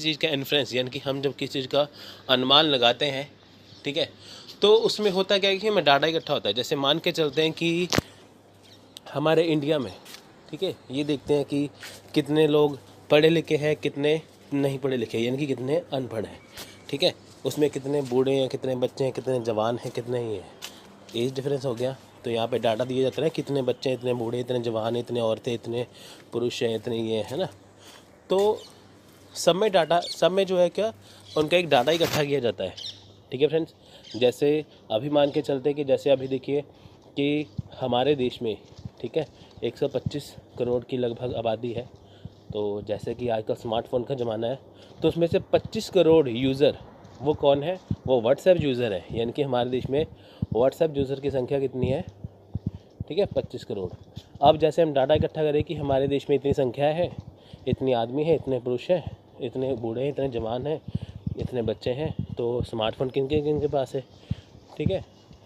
चीज़ का इन्फ्रेंस यानी कि हम जब किसी चीज़ का अनुमान लगाते हैं, ठीक है, तो उसमें होता क्या है कि हमें डाटा इकट्ठा होता है। जैसे मान के चलते हैं कि हमारे इंडिया में, ठीक है, ये देखते हैं कि कितने लोग पढ़े लिखे हैं, कितने नहीं पढ़े लिखे, यानी कि कितने अनपढ़ हैं, ठीक है, उसमें कितने बूढ़े हैं, कितने बच्चे हैं, कितने जवान हैं, कितने ही हैं, एज डिफरेंस हो गया। तो यहाँ पे डाटा दिए जाते हैं कितने बच्चे हैं, इतने बूढ़े, इतने जवान हैं, इतने औरतें, इतने पुरुष हैं, इतने ये है ना। तो सब में जो है क्या, उनका एक डाटा इकट्ठा किया जाता है, ठीक है फ्रेंड्स। जैसे अभी मान के चलते कि जैसे अभी देखिए कि हमारे देश में, ठीक है, 125 करोड़ की लगभग आबादी है। तो जैसे कि आजकल स्मार्टफोन का ज़माना है, तो उसमें से 25 करोड़ यूज़र वो कौन है, वो व्हाट्सएप यूज़र है। यानी कि हमारे देश में व्हाट्सएप यूज़र की संख्या कितनी है, ठीक है, 25 करोड़। अब जैसे हम डाटा इकट्ठा करें कि हमारे देश में इतनी संख्या है, इतनी आदमी है, इतने पुरुष हैं, इतने बूढ़े हैं, इतने जवान हैं, इतने बच्चे हैं, तो स्मार्टफोन किन के पास है, ठीक है,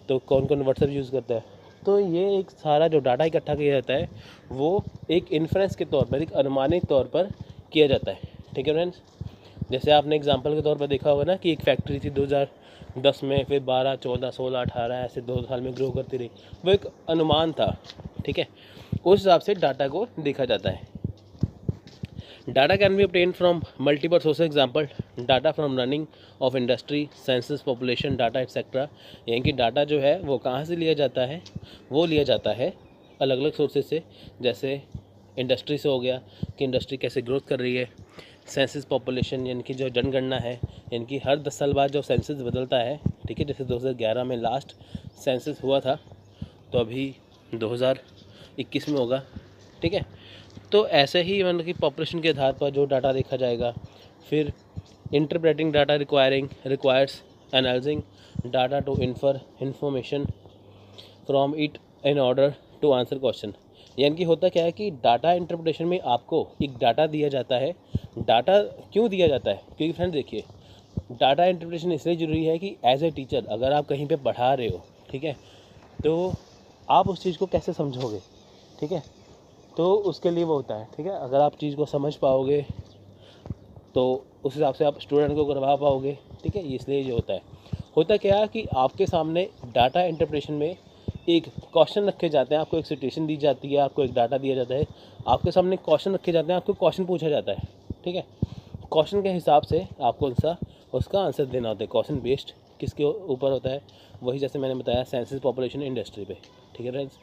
तो कौन कौन व्हाट्सएप यूज़ करता है। तो ये एक सारा जो डाटा इकट्ठा किया जाता है वो एक इन्फ्रेंस के तौर पर, एक अनुमानित तौर पर किया जाता है, ठीक है फ्रेंड्स। जैसे आपने एग्जांपल के तौर पर देखा होगा ना कि एक फैक्ट्री थी 2010 में, फिर 12, 14, 16, 18 ऐसे 2 साल में ग्रो करती रही। वो एक अनुमान था, ठीक है, उस हिसाब से डाटा को देखा जाता है। Data can B obtained from multiple source, example data from running of industry, census, population data etcetera. यानी कि डाटा जो है वो कहाँ से लिया जाता है, वो लिया जाता है अलग अलग सोर्सेज से। जैसे इंडस्ट्री से हो गया कि इंडस्ट्री कैसे ग्रोथ कर रही है, सेंसस पॉपुलेशन यानी कि जो जनगणना है, यानी कि हर 10 साल बाद जो सेंसस बदलता है, ठीक है, जैसे 2011 में लास्ट सेंसस हुआ था, तो अभी 2021 में होगा, ठीक है। तो ऐसे ही मतलब कि पॉपुलेशन के आधार पर जो डाटा देखा जाएगा। फिर interpreting data requires analysing data to infer information from it in order to answer question. यानी कि होता क्या है कि डाटा इंटरप्रिटेशन में आपको एक डाटा दिया जाता है। डाटा क्यों दिया जाता है, क्योंकि फ्रेंड देखिए, डाटा इंटरप्रिटेशन इसलिए ज़रूरी है कि एज ए टीचर अगर आप कहीं पे पढ़ा रहे हो, ठीक है, तो आप उस चीज़ को कैसे समझोगे, ठीक है, तो उसके लिए वो होता है, ठीक है। अगर आप चीज़ को समझ पाओगे तो उस हिसाब से आप स्टूडेंट को करवा पाओगे, ठीक है, इसलिए ये होता क्या है कि आपके सामने डाटा इंटरप्रिटेशन में एक क्वेश्चन रखे जाते हैं, आपको एक सिचुएशन दी जाती है, आपको एक डाटा दिया जाता है, आपके सामने क्वेश्चन रखे जाते हैं, आपको क्वेश्चन पूछा जाता है, ठीक है। क्वेश्चन के हिसाब से आपको उसका आंसर देना होता है। क्वेश्चन बेस्ड किसके ऊपर होता है, वही जैसे मैंने बताया सेंसस, पॉपुलेशन, इंडस्ट्री पे, ठीक है फ्रेंड्स।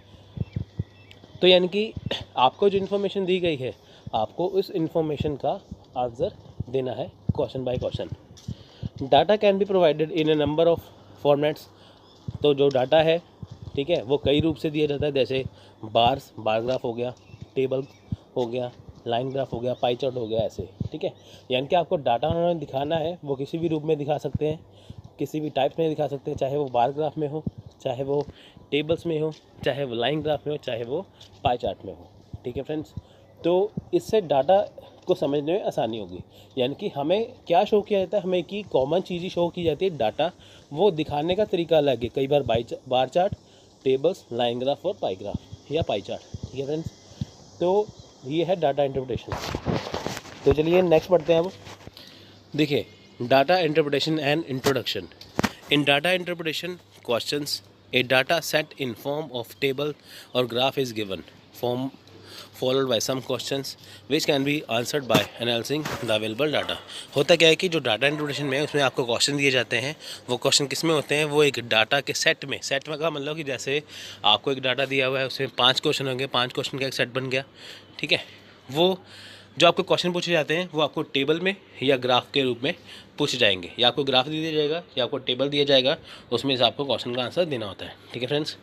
तो यानी कि आपको जो इन्फॉर्मेशन दी गई है, आपको उस इन्फॉर्मेशन का आंसर देना है question by question. Data can be provided in A number of formats. तो जो डाटा है, ठीक है, वो कई रूप से दिया जाता है। जैसे बार ग्राफ हो गया, टेबल हो गया, लाइन ग्राफ हो गया, पाई चार्ट हो गया, ऐसे, ठीक है। यानी कि आपको डाटा उन्होंने दिखाना है, वो किसी भी रूप में दिखा सकते हैं, किसी भी टाइप में दिखा सकते हैं, चाहे वो बार ग्राफ में हो, चाहे वो टेबल्स में हो, चाहे वो लाइन ग्राफ में हो, चाहे वो पाई चार्ट में हो, ठीक है फ्रेंड्स। तो इससे डाटा को समझने में आसानी होगी। यानी कि हमें क्या शो किया जाता है, हमें की कॉमन चीज़ ही शो की जाती है, डाटा वो दिखाने का तरीका अलग है। कई बार bar chart, tables, line graph और पाई ग्राफ या पाई चार्ट, ठीक है फ्रेंड्स। तो ये है डाटा इंटरप्रिटेशन। तो चलिए नेक्स्ट पढ़ते हैं अब। देखिए, data interpretation and introduction. In data interpretation questions, a data set in form of table और graph is given, form followed by some questions which can be answered by analyzing the available data। होता क्या है कि जो data interpretation में है उसमें आपको क्वेश्चन दिए जाते हैं। वो क्वेश्चन किस में होते हैं, वो एक डाटा के सेट में का मतलब कि जैसे आपको एक डाटा दिया हुआ है, उसमें 5 क्वेश्चन होंगे, 5 क्वेश्चन का एक सेट बन गया, ठीक है। वो जो आपको क्वेश्चन पूछे जाते हैं वो आपको टेबल में या ग्राफ के रूप में पूछे जाएंगे, या आपको ग्राफ दिया जाएगा या आपको टेबल दिया जाएगा, उसमें से आपको क्वेश्चन का आंसर देना होता है, ठीक है friends.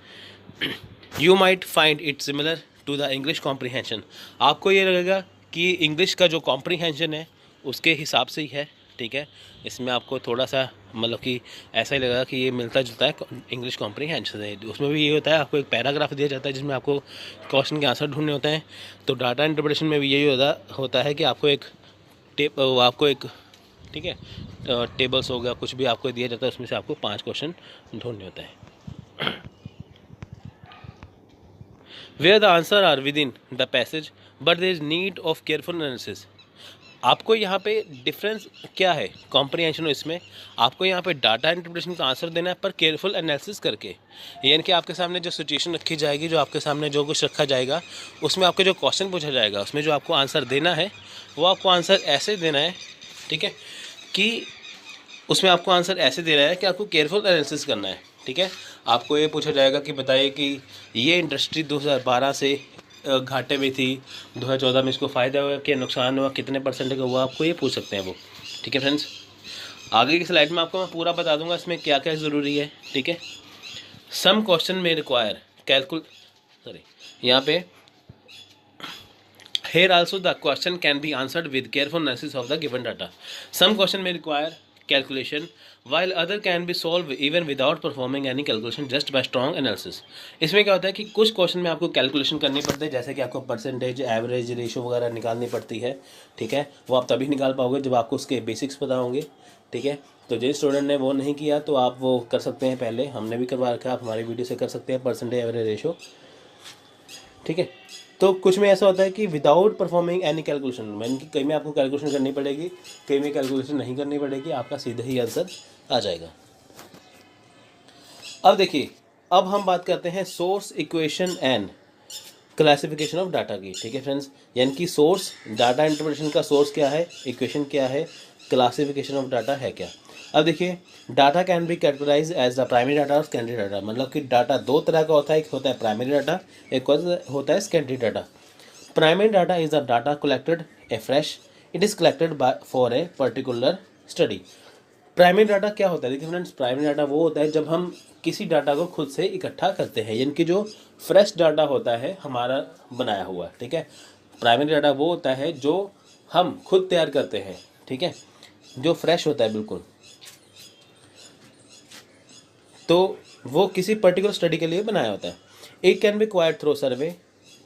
You might find it similar to the English comprehension. आपको ये लगेगा कि इंग्लिश का जो कॉम्प्रीहेंशन है उसके हिसाब से ही है, ठीक है। इसमें आपको थोड़ा सा मतलब कि ऐसा ही लगेगा कि ये मिलता जुलता है इंग्लिश कॉम्प्रीहेंशन है। उसमें भी ये होता है, आपको एक पैराग्राफ दिया जाता है जिसमें आपको क्वेश्चन के आंसर ढूंढने होते हैं। तो डाटा इंटरप्रिटेशन में भी यही होता है कि आपको एक ठीक है, टेबल्स हो गया, कुछ भी आपको दिया जाता है, उसमें से आपको 5 क्वेश्चन ढूंढने होते हैं। Where the answer are within the passage but there is need of careful analysis। आपको यहाँ पे डिफरेंस क्या है कॉम्प्रिहेंशन इसमें, आपको यहाँ पे डाटा इंटरप्रिटेशन का आंसर देना है पर केयरफुल एनालिसिस करके। यानी कि आपके सामने जो सिचुएशन रखी जाएगी, जो आपके सामने जो कुछ रखा जाएगा, उसमें आपके जो क्वेश्चन पूछा जाएगा, उसमें जो आपको आंसर देना है वो आपको आंसर ऐसे देना है, ठीक है, कि उसमें आपको आंसर ऐसे दे रहा है कि आपको केयरफुल एनालिसिस करना है, ठीक है। आपको ये पूछा जाएगा कि बताइए कि ये इंडस्ट्री 2012 से घाटे में थी, 2014 में इसको फ़ायदा हुआ कि नुकसान हुआ, कितने परसेंट का हुआ, आपको ये पूछ सकते हैं वो, ठीक है फ्रेंड्स। आगे की स्लाइड में आपको मैं पूरा बता दूंगा इसमें क्या क्या ज़रूरी है, ठीक है। सम क्वेश्चन में रिक्वायर यहाँ पे here also the question can be answered with careful analysis of the given data. Some question may require calculation while other can be solved even without performing any calculation just by strong analysis. इसमें क्या होता है कि कुछ question में आपको calculation करनी पड़ती है, जैसे कि आपको परसेंटेज, एवरेज, रेशो वगैरह निकालनी पड़ती है, ठीक है। वो आप तभी निकाल पाओगे जब आपको उसके बेसिक्स पता होंगे, ठीक है। तो जिस स्टूडेंट ने वो नहीं किया तो आप वो कर सकते हैं, पहले हमने भी करवा रखा है, आप हमारी वीडियो से कर सकते हैं परसेंटेज, एवरेज, रेशो, ठीक है। तो कुछ में ऐसा होता है कि विदाउट परफॉर्मिंग एनी कैलकुलेशन, यानी कि कहीं में आपको कैलकुलेशन करनी पड़ेगी, कहीं में कैलकुलेशन नहीं करनी पड़ेगी, आपका सीधा ही आंसर आ जाएगा। अब देखिए, अब हम बात करते हैं source, equation and classification of data की, ठीक है फ्रेंड्स। यानी कि सोर्स, डाटा इंटरप्रिटेशन का सोर्स क्या है, इक्वेशन क्या है, क्लासिफिकेशन ऑफ डाटा है क्या। अब देखिए, data can be categorise as the primary data और सेकेंडरी डाटा। मतलब कि डाटा दो तरह का होता है, एक होता है प्राइमरी डाटा, एक होता है secondary data. Primary data is the data collected A fresh, it is collected by for a particular study. Primary data क्या होता है, देखिए फ्रेंड्स, प्राइमरी डाटा वो होता है जब हम किसी डाटा को खुद से इकट्ठा करते हैं, यानी कि जो फ्रेश डाटा होता है हमारा बनाया हुआ, ठीक है। प्राइमरी डाटा वो होता है जो हम खुद तैयार करते हैं, ठीक है, जो फ्रेश होता है बिल्कुल। तो वो किसी पर्टिकुलर स्टडी के लिए बनाया होता है। It can be acquired through survey,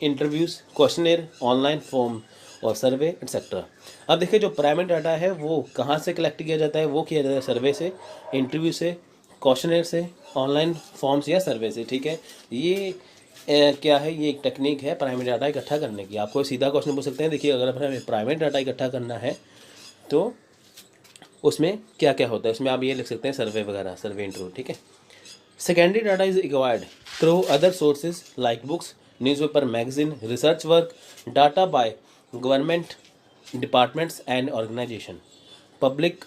interviews, questionnaire, online form और सर्वे एटसेट्रा। अब देखिए, जो प्राइमरी डाटा है वो कहाँ से कलेक्ट किया जाता है, वो किया जाता है सर्वे से, इंटरव्यू से, क्वेश्चनर से, ऑनलाइन फॉर्म्स या सर्वे से, ठीक है। ये क्या है, ये एक टेक्निक है प्राइमरी डाटा इकट्ठा करने की। आपको सीधा क्वेश्चन पूछ सकते हैं, देखिए अगर हमें प्राइमरी डाटा इकट्ठा करना है तो उसमें क्या क्या होता है, उसमें आप ये लिख सकते हैं सर्वे वगैरह, सर्वे, इंटरव्यू, ठीक है। Secondary data is acquired through other sources like books, newspaper, magazine, research work, data by government departments and organization, published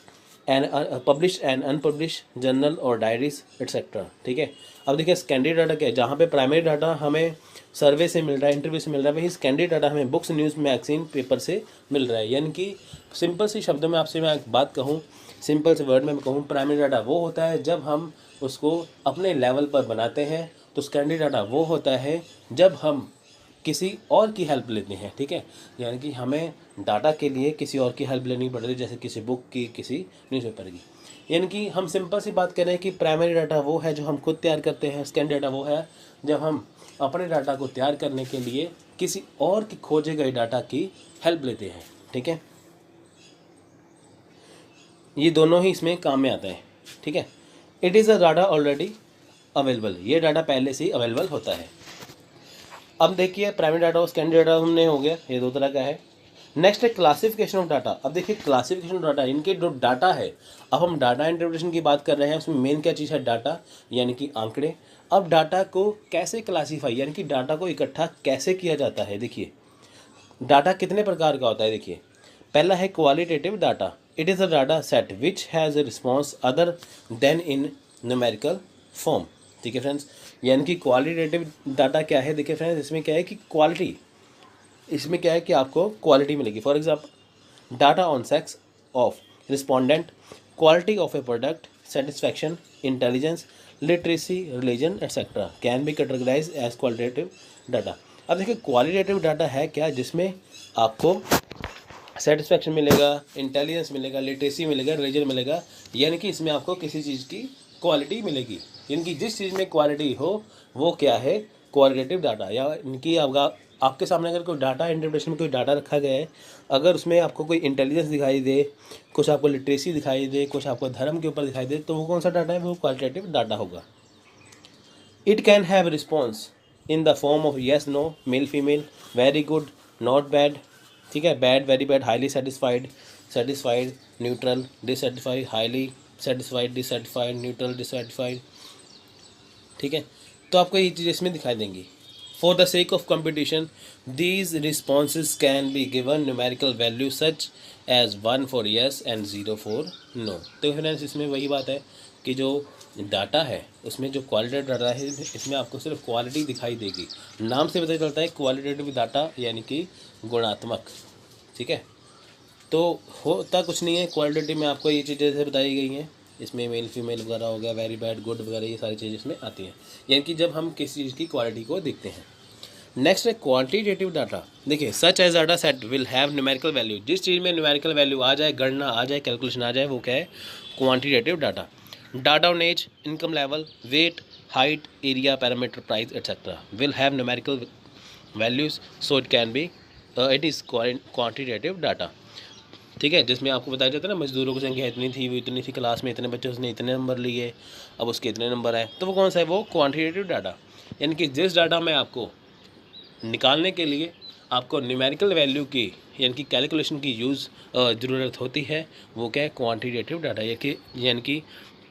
and unpublished journal or diaries, etc. ठीक है। अब देखिए सेकेंडरी डाटा क्या है, जहाँ पे प्राइमरी डाटा हमें सर्वे से मिल रहा है, इंटरव्यू से मिल रहा है, वही सेकेंडरी डाटा हमें बुक्स, न्यूज़, मैगजीन, पेपर से मिल रहा है। यानी कि सिंपल सी शब्दों में आपसे मैं एक बात कहूँ, सिंपल से वर्ड में कहूँ, प्राइमरी डाटा वो होता है जब हम उसको अपने लेवल पर बनाते हैं, तो सेकेंडरी डाटा वो होता है जब हम किसी और की हेल्प लेते हैं, ठीक है। यानी कि हमें डाटा के लिए किसी और की हेल्प लेनी पड़ रही है, जैसे किसी बुक की, किसी न्यूज़पेपर की। यानी कि हम सिंपल सी बात करें कि प्राइमरी डाटा वो है जो हम खुद तैयार करते हैं, सेकेंडरी डाटा वो है जब हम अपने डाटा को तैयार करने के लिए किसी और की खोजे गए डाटा की हेल्प लेते हैं, ठीक है। ये दोनों ही इसमें काम में आते हैं, ठीक है। It is a data already available, ये डाटा पहले से ही अवेलेबल होता है। अब देखिए, प्राइमरी डाटा और सेकेंडरी डाटा हमने हो गया, ये दो तरह का है। नेक्स्ट है क्लासिफिकेशन ऑफ डाटा। अब देखिए, क्लासिफिकेशन ऑफ डाटा, इनके जो डाटा है, अब हम डाटा इंटरप्रिटेशन की बात कर रहे हैं, उसमें मेन क्या चीज़ है, डाटा, यानी कि आंकड़े। अब डाटा को कैसे क्लासीफाई, यानी कि डाटा को इकट्ठा कैसे किया जाता है। देखिए, डाटा कितने प्रकार का होता है, देखिए पहला है qualitative data. It is a data set which has a response other then in numerical form, ठीक है फ्रेंड्स। यानी कि क्वालिटेटिव डाटा क्या है, देखिए फ्रेंड्स, इसमें क्या है कि क्वालिटी, इसमें क्या है कि आपको क्वालिटी मिलेगी। For example, data on sex of respondent, quality of a product, satisfaction, intelligence, literacy, religion etcetera can be categorise as qualitative data. अब देखिए, क्वालिटेटिव डाटा है क्या, जिसमें आपको सेटिस्फैक्शन मिलेगा, इंटेलिजेंस मिलेगा, लिटरेसी मिलेगा, रिलीजन मिलेगा। यानी कि इसमें आपको किसी चीज़ की क्वालिटी मिलेगी, यानी कि जिस चीज़ में क्वालिटी हो वो क्या है, क्वालिटेटिव डाटा। या इनकी आपके सामने अगर कोई डाटा इंटरप्रिटेशन में कोई डाटा रखा गया है, अगर उसमें आपको कोई इंटेलिजेंस दिखाई दे, कुछ आपको लिटरेसी दिखाई दे, कुछ आपको धर्म के ऊपर दिखाई दे, तो वो कौन सा डाटा है, वो क्वालिटेटिव डाटा होगा। It can have response in the form of yes, no, male, female, very good, not bad, ठीक है, bad, very bad, highly satisfied, satisfied, neutral, dissatisfied, highly satisfied, dissatisfied, neutral, dissatisfied. ठीक है, तो आपको ये चीज़ इसमें दिखाई देंगी। For the sake of competition these responses can be given numerical value such as 1 for yes and 0 for no. तो फ्रेंड्स इसमें वही बात है कि जो डाटा है उसमें जो क्वालिटेटिव डाटा है इसमें आपको सिर्फ क्वालिटी दिखाई देगी। नाम से पता चलता है क्वालिटेटिव डाटा यानी कि गुणात्मक। ठीक है, तो होता कुछ नहीं है, क्वालिटेटिव में आपको ये चीज़ें जैसे बताई गई हैं, इसमें मेल फीमेल वगैरह हो गया, वेरी बैड, गुड वगैरह, ये सारी चीज़ें इसमें आती हैं, यानी कि जब हम किसी चीज़ की क्वालिटी को देखते हैं। नेक्स्ट है क्वांटिटेटिव डाटा। देखिए, such as data set will have numerical value. जिस चीज़ में न्यूमेरिकल वैल्यू आ जाए, गणना आ जाए, कैलकुलेशन आ जाए, वो क्या है? Quantitative data. Data on age, income level, weight, height, area, parameter, price etcetera will have numerical values, so it can be it is quantitative data. ठीक है, जिसमें आपको बताया जाता है ना, मजदूरों की संख्या इतनी थी, वो इतनी थी, क्लास में इतने बच्चे, उसने इतने नंबर लिए, अब उसके इतने नंबर आए, तो वो कौन सा है? वो क्वांटिटेटिव डाटा। यानी कि जिस डाटा में आपको निकालने के लिए आपको न्यूमेरिकल वैल्यू की यानी कि कैलकुलेशन की ज़रूरत होती है, वो क्या है? Quantitative data. यानी कि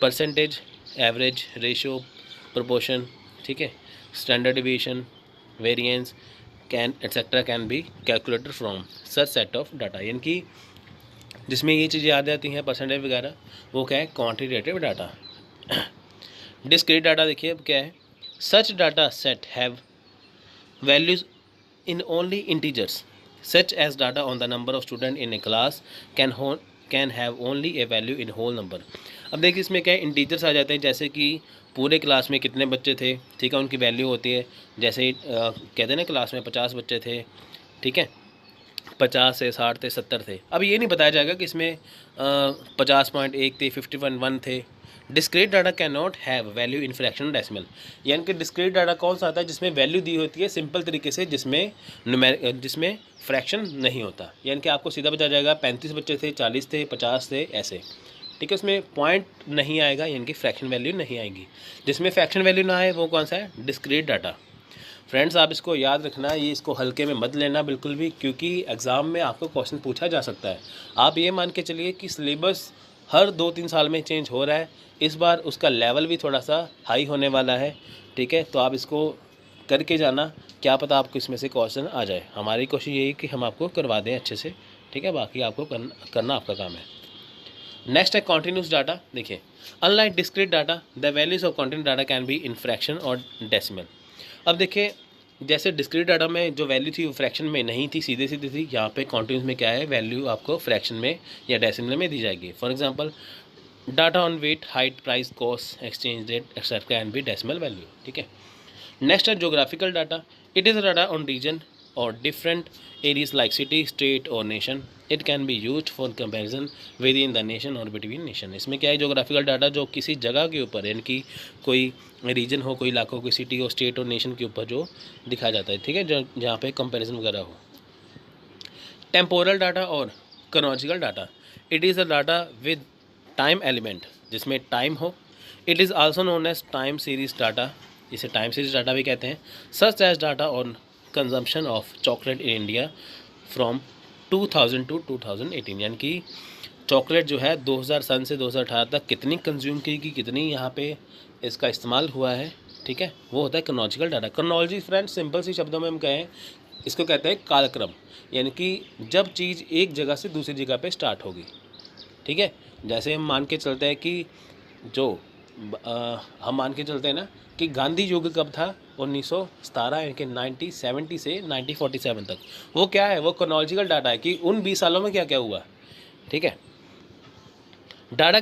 परसेंटेज, एवरेज, रेशो, प्रोपोर्शन, ठीक है, standard deviation, variance can etcetera can be calculated from such set of data. यानी कि जिसमें ये चीज़ें आ जाती हैं, परसेंटेज वगैरह, वो क्या है? Quantitative data. डिस्क्रीट डाटा देखिए अब क्या है? Such data set have values in only integers such as data on the number of student in a class can have only a value in whole number। अब देखिए इसमें क्या है? Integers आ जाते हैं, जैसे कि पूरे क्लास में कितने बच्चे थे, ठीक है, उनकी वैल्यू होती है। जैसे कहते हैं ना, क्लास में 50 बच्चे थे, ठीक है, 50 से 60 थे, 70 थे। अब ये नहीं बताया जाएगा कि इसमें 50.1 थे, 51 थे। Discrete data can not have value in fraction decimal. यानी कि डिस्क्रीट डाटा कौन सा आता है? जिसमें वैल्यू दी होती है सिंपल तरीके से, जिसमें फ्रैक्शन नहीं होता। यानी कि आपको सीधा बताया जाएगा 35 बच्चे थे, 40 थे, 50 थे, ऐसे। ठीक है, उसमें पॉइंट नहीं आएगा, यानी कि फ्रैक्शन वैल्यू नहीं आएगी। जिसमें फ्रैक्शन वैल्यू ना आए वो कौन सा है? Discrete data. फ्रेंड्स, आप इसको याद रखना, ये इसको हल्के में मत लेना बिल्कुल भी, क्योंकि एग्ज़ाम में आपको क्वेश्चन पूछा जा सकता है। आप ये मान के चलिए कि सिलेबस हर 2-3 साल में चेंज हो रहा है, इस बार उसका लेवल भी थोड़ा सा हाई होने वाला है। ठीक है, तो आप इसको करके जाना, क्या पता आपको इसमें से क्वेश्चन आ जाए। हमारी कोशिश यही कि हम आपको करवा दें अच्छे से। ठीक है, बाकी आपको करना आपका काम है। नेक्स्ट है कॉन्टीन्यूस डाटा। देखिए, unlike discrete data the values of continuous data can be in fraction और डेसिमल। अब देखिए, जैसे डिस्क्रीट डाटा में जो वैल्यू थी वो फ्रैक्शन में नहीं थी, सीधे सीधे थी। यहाँ पे कॉन्टीन्यूस में क्या है? वैल्यू आपको फ्रैक्शन में या डेसिमल में दी जाएगी। For example, data on weight, height, price, cost, exchange rate etcetera can be decimal value. ठीक है, नेक्स्ट है geographical data. It is data on region और different areas like city, state और nation. It can be used for comparison within the nation और between nation. इसमें क्या है? Geographical data जो किसी जगह के ऊपर, यानी कि कोई रीजन हो, कोई इलाका हो, कोई सिटी हो, स्टेट और नेशन के ऊपर जो दिखाया जाता है। ठीक है, जहाँ पे कंपैरिजन वगैरह हो। टेम्पोरल डाटा और chronological data. It is a data with time element, जिसमें टाइम हो। It is also known as time series data, इसे टाइम सीरीज डाटा भी कहते हैं। Such as data on consumption of chocolate in India from 2000 to 2018। यानी कि chocolate जो है 2000 सन से 2018 तक कितनी कंज्यूम की, कितनी यहाँ पे इसका इस्तेमाल हुआ है। ठीक है, वो होता है chronological data. Chronology friends, simple सी शब्दों में हम कहें, इसको कहते हैं कालक्रम। यानी कि जब चीज़ एक जगह से दूसरी जगह पे स्टार्ट होगी। ठीक है, जैसे हम मान के चलते हैं कि हम मान के चलते हैं ना कि गांधी युग कब था? 1917, यानी कि 1970 से 1947 तक। वो क्या है? वो क्रोनोलॉजिकल डाटा है कि उन 20 सालों में क्या क्या हुआ। ठीक है, data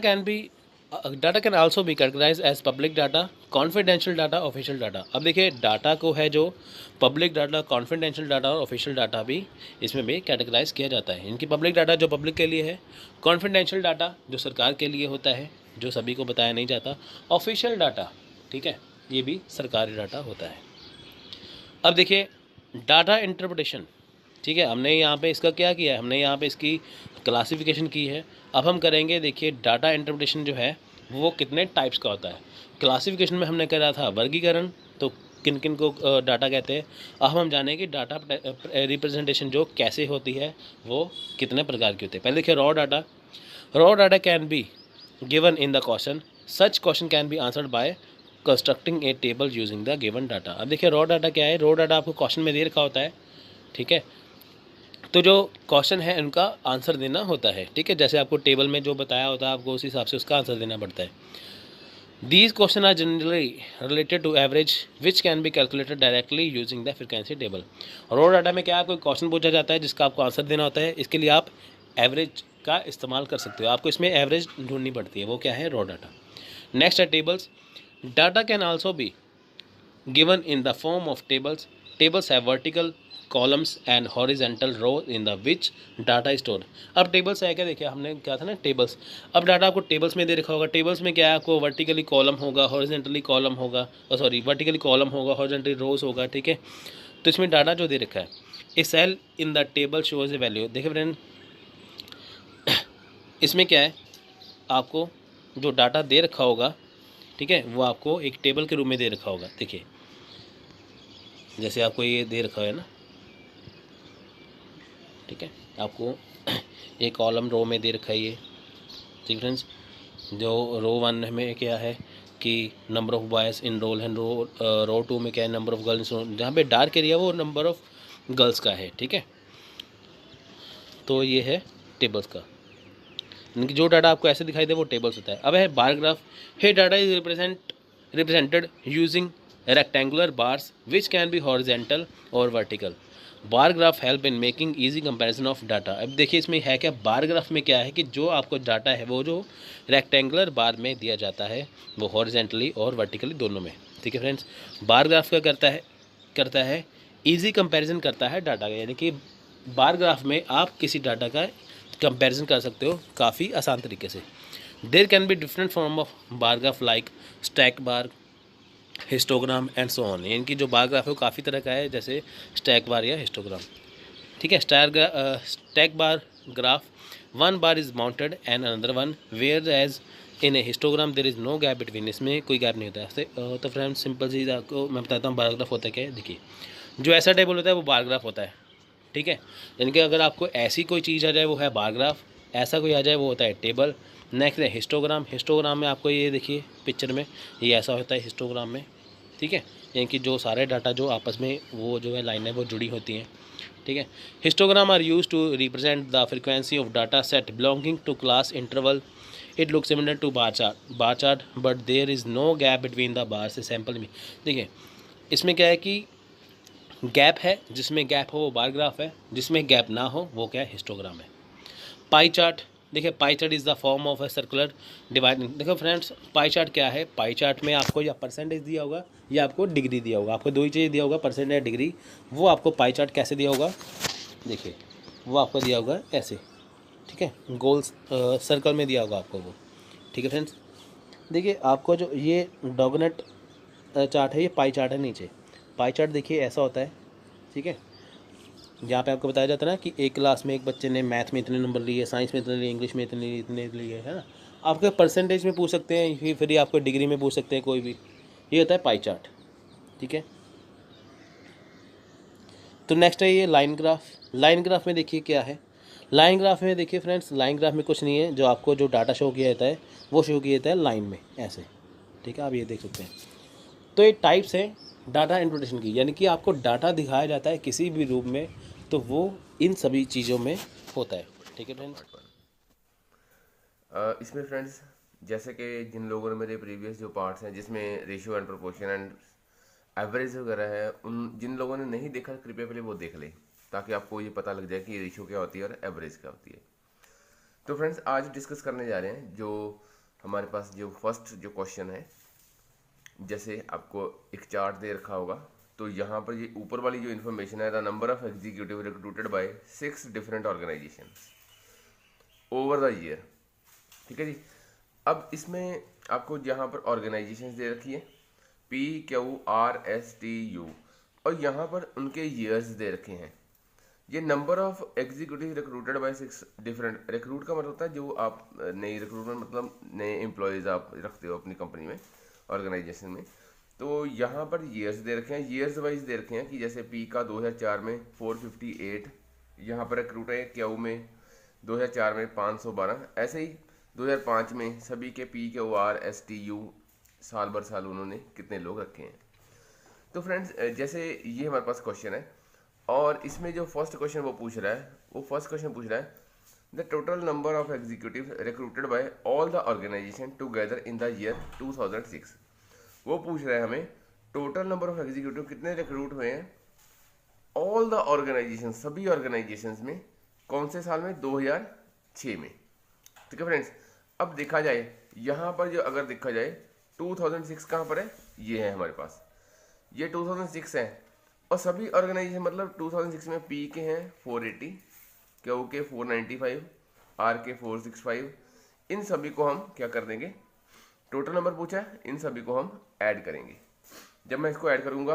can also be categorise as public data, confidential data, official data. अब देखिए, डाटा को है जो पब्लिक डाटा, कॉन्फिडेंशियल डाटा और ऑफिशियल डाटा भी इसमें भी कैटेगराइज किया जाता है। इनकी पब्लिक डाटा जो पब्लिक के लिए है, कॉन्फिडेंशियल डाटा जो सरकार के लिए होता है, जो सभी को बताया नहीं जाता, ऑफिशियल डाटा, ठीक है, ये भी सरकारी डाटा होता है। अब देखिए, डाटा इंटरप्रिटेशन। ठीक है, हमने यहाँ पे इसका क्या किया है? हमने यहाँ पे इसकी क्लासिफिकेशन की है। अब हम करेंगे, देखिए, डाटा इंटरप्रिटेशन जो है वो कितने टाइप्स का होता है। क्लासिफिकेशन में हमने करा था वर्गीकरण, तो किन किन को डाटा कहते हैं। अब हम जानें कि डाटा रिप्रेजेंटेशन जो कैसे होती है, वो कितने प्रकार की होती है। पहले देखिए raw data can be given in the question, such question can be answered bye constructing A table using the given data. अब देखिए रॉ डाटा क्या है, रॉ डाटा आपको क्वेश्चन में दे रखा होता है, ठीक है। तो जो क्वेश्चन है उनका आंसर देना होता है, ठीक है। जैसे आपको टेबल में जो बताया होता है आपको उस हिसाब से उसका आंसर देना पड़ता है। These questions are generally related to average which can be calculated directly using the frequency table। Raw data में क्या है, कोई क्वेश्चन पूछा जाता है जिसका आपको आंसर देना होता है, इसके लिए आप एवरेज का इस्तेमाल कर सकते हो, आपको इसमें एवरेज ढूंढनी पड़ती है, वो क्या है, रॉ डाटा। नेक्स्ट है tables. Data can also B given in the form of tables। Tables have vertical columns and horizontal row in the which data is stored। अब टेबल्स है क्या, देखिए हमने क्या था ना टेबल्स, अब डाटा आपको टेबल्स में दे रखा होगा। टेबल्स में क्या है, आपको वर्टिकली कॉलम होगा, हॉरिजेंटली कॉलम होगा, वर्टिकली कॉलम होगा, हॉरिजेंटली रोज होगा, ठीक है। तो इसमें डाटा जो दे रखा है, a cell in the table shows a value. देखिए फ्रेंड, इसमें क्या है, आपको जो डाटा दे रखा होगा, ठीक है, वो आपको एक टेबल के रूप में दे रखा होगा। देखिए जैसे आपको ये दे रखा है ना, ठीक है, आपको एक कॉलम रो में दे रखा है ये, ठीक फ्रेंड्स। जो रो 1 में क्या है कि number of boys in row and row 2 में क्या है, नंबर ऑफ़ गर्ल्स। जहाँ पे डार्क एरिया वो नंबर ऑफ़ गर्ल्स का है, ठीक है। तो ये है टेबल्स का, यानी कि जो डाटा आपको ऐसे दिखाई दे वो टेबल्स होता है। अब है bar graph. Here data is represented using rectangular bars which can be horizontal और vertical. Bar graph help in making easy comparison of data. अब देखिए इसमें है क्या, बार ग्राफ में क्या है कि जो आपको डाटा है वो जो रेक्टेंगुलर बार में दिया जाता है वो हॉरिजेंटली और वर्टिकली दोनों में, ठीक है फ्रेंड्स। बार ग्राफ क्या करता है ईजी कंपैरिजन करता है डाटा का, यानी कि बार ग्राफ में आप किसी डाटा का कंपैरिजन कर सकते हो काफ़ी आसान तरीके से। There can be different form of bar graph like stack bar, histogram and so on. यानी कि जो बार ग्राफ है वो काफ़ी तरह का है, जैसे स्टैक बार या हिस्टोग्राम, ठीक है। Stack bar graph, one bar is mounted and another one, where as in a histogram there is no gap between. इसमें कोई गैप नहीं होता है। तो फ्रेंड सिंपल चीज़ आपको मैं बताता हूँ बार ग्राफ होता है क्या है। देखिए जो ऐसा टेबल होता है वो बार ग्राफ होता है, ठीक है। यानी कि अगर आपको ऐसी कोई चीज़ आ जाए वो है बार ग्राफ, ऐसा कोई आ जाए वो होता है टेबल। नेक्स्ट है हिस्टोग्राम। हिस्टोग्राम में आपको ये देखिए पिक्चर में ये ऐसा होता है हिस्टोग्राम में, ठीक है। यानी कि जो सारे डाटा जो आपस में वो जो है लाइनें वो जुड़ी होती हैं, ठीक है। Histogram are use to represent the frequency of data set belonging to class interval. It look similar to bar chart but there is no gap between the bar से सैम्पल में। देखिए इसमें क्या है कि गैप है, जिसमें गैप हो वो बार ग्राफ है, जिसमें गैप ना हो वो क्या है, हिस्टोग्राम है। पाई चार्ट, देखिए pie chart is the form of a circular divide. देखो फ्रेंड्स पाई चार्ट क्या है, पाई चार्ट में आपको या परसेंटेज दिया होगा या आपको डिग्री दिया होगा, आपको दो ही चीज़ दिया होगा, परसेंट या डिग्री। वो आपको पाई चार्ट कैसे दिया होगा, देखिए वो आपको दिया होगा ऐसे, ठीक है, गोल्स सर्कल में दिया होगा आपको वो, ठीक है फ्रेंड्स। देखिए आपको जो ये डॉगनेट चार्ट है ये पाई चार्ट है नीचे। पाई चार्ट देखिए ऐसा होता है, ठीक है। जहाँ पे आपको बताया जाता है ना कि एक क्लास में एक बच्चे ने मैथ में इतने नंबर लिए, साइंस में इतने लिए, इंग्लिश में इतने लिए, है ना। आपके परसेंटेज में पूछ सकते हैं, फिर आपको डिग्री में पूछ सकते हैं, कोई भी। ये होता है पाई चार्ट, ठीक है। तो नेक्स्ट है ये लाइन ग्राफ। लाइन ग्राफ में देखिए क्या है, लाइन ग्राफ में देखिए फ्रेंड्स, लाइन ग्राफ में कुछ नहीं है, जो आपको जो डाटा शो किया जाता है वो शो किया जाता है लाइन में ऐसे, ठीक है, आप ये देख सकते हैं। तो ये टाइप्स हैं डाटा इंटरप्रिटेशन की, यानी कि आपको डाटा दिखाया जाता है किसी भी रूप में तो वो इन सभी चीज़ों में होता है, ठीक है फ्रेंड्स। इसमें फ्रेंड्स जैसे कि जिन लोगों ने मेरे प्रीवियस जो पार्ट्स हैं जिसमें ratio and proportion and average वगैरह है, उन जिन लोगों ने नहीं देखा कृपया पहले वो देख लें, ताकि आपको ये पता लग जाए कि रेशियो क्या होती है और एवरेज क्या होती है। तो फ्रेंड्स आज डिस्कस करने जा रहे हैं जो हमारे पास जो फर्स्ट जो क्वेश्चन है। जैसे आपको एक चार्ट दे रखा होगा, तो यहाँ पर ये ऊपर वाली जो इन्फॉर्मेशन है, the number of executive recruited by 6 different organisation over the year, ठीक है जी। अब इसमें आपको यहाँ पर ऑर्गेनाइजेशन दे रखी है PQRSTU, और यहाँ पर उनके ईयर्स दे रखे हैं। ये number of executive recruited by 6 different, recruit का मतलब होता है जो आप नई रिक्रूटमेंट मतलब नए एम्प्लॉयज़ आप रखते हो अपनी कंपनी में, ऑर्गेनाइजेशन में। तो यहाँ पर ईयर्स दे रखे हैं, ईयर्स वाइज दे रखे हैं कि जैसे पी का 2004 में 458, यहाँ पर रिक्रूट है क्यू में 2004 में 512, ऐसे ही 2005 में सभी के P Q R S T U साल भर साल उन्होंने कितने लोग रखे हैं। तो फ्रेंड्स जैसे ये हमारे पास क्वेश्चन है और इसमें जो फर्स्ट क्वेश्चन वो पूछ रहा है, वो फर्स्ट क्वेश्चन पूछ रहा है the total number of executive recruited by all the organisation together in the year 2006। वो पूछ रहा है हमें टोटल नंबर ऑफ एग्जीक्यूटिव कितने रिक्रूट हुए हैं ऑल द ऑर्गेनाइजेशन, सभी ऑर्गेनाइजेशंस में, कौन से साल में, 2006 में। ठीक है फ्रेंड्स, अब देखा जाए यहाँ पर जो अगर देखा जाए 2006 कहाँ पर है, ये है हमारे पास, ये 2006 है और सभी ऑर्गेनाइजेशन मतलब 2006 में पी के हैं 480, क्यू के 495, आर के 465, इन सभी को हम क्या कर देंगे, टोटल नंबर पूछा है, इन सभी को हम ऐड करेंगे। जब मैं इसको ऐड करूँगा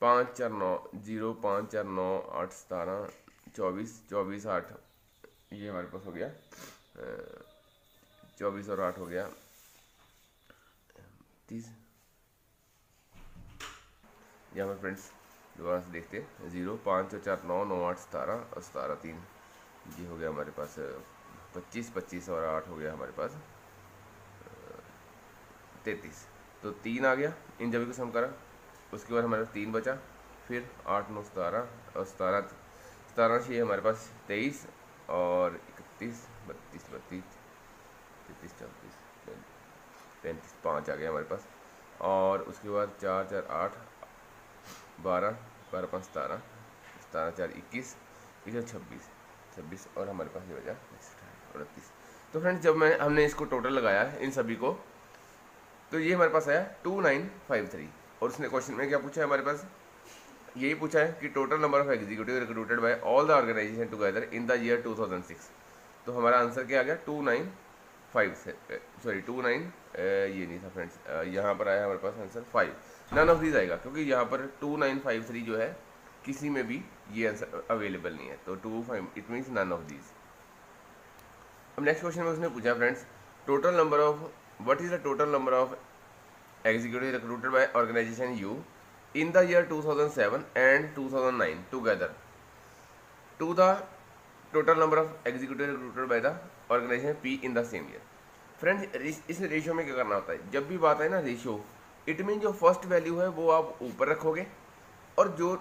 5 4 9 0 5 4 9 8 17 24 24 8, ये हमारे पास हो गया 24 और 8 हो गया 30। यहाँ पर फ्रेंड्स दोबारा से देखते हैं, 0 5 4 9 9 8 17 और 17 3, ये हो गया हमारे पास 25 25 और 8 हो गया हमारे पास 33। तो 3 आ गया, इन सभी को सम करा, उसके बाद हमारे पास 3 बचा, फिर 8 9 17 और 17 17 से हमारे पास 23 और 31 32 32 33 34 35 5 आ गया हमारे पास, और उसके बाद 4 4 8 12 12 5 17 17 4 21 26 26 और हमारे पास ये बचा 29। तो फ्रेंड्स जब हमने इसको टोटल लगाया है इन सभी को, तो ये हमारे पास आया 2953। और उसने क्वेश्चन में क्या पूछा है, हमारे पास यही पूछा है कि total number of executive recruited by all the organisation together in the year 2006। तो हमारा आंसर क्या आ गया 29 ये नहीं था फ्रेंड्स, यहाँ पर आया हमारे पास आंसर 5, नन ऑफ दीज आएगा क्योंकि यहाँ पर 2953 जो है किसी में भी ये आंसर अवेलेबल नहीं है, तो 25 it means none of these. अब नेक्स्ट क्वेश्चन में उसने पूछा friends total number of what is the total number of executives recruited by organization U in the year 2007 and 2009 together to the total number of executives recruited by the organization P in the same year। Friends इस ratio में क्या करना होता है, जब भी बात है ना रेशियो, इट मीन जो फर्स्ट वैल्यू है वो आप ऊपर रखोगे और जो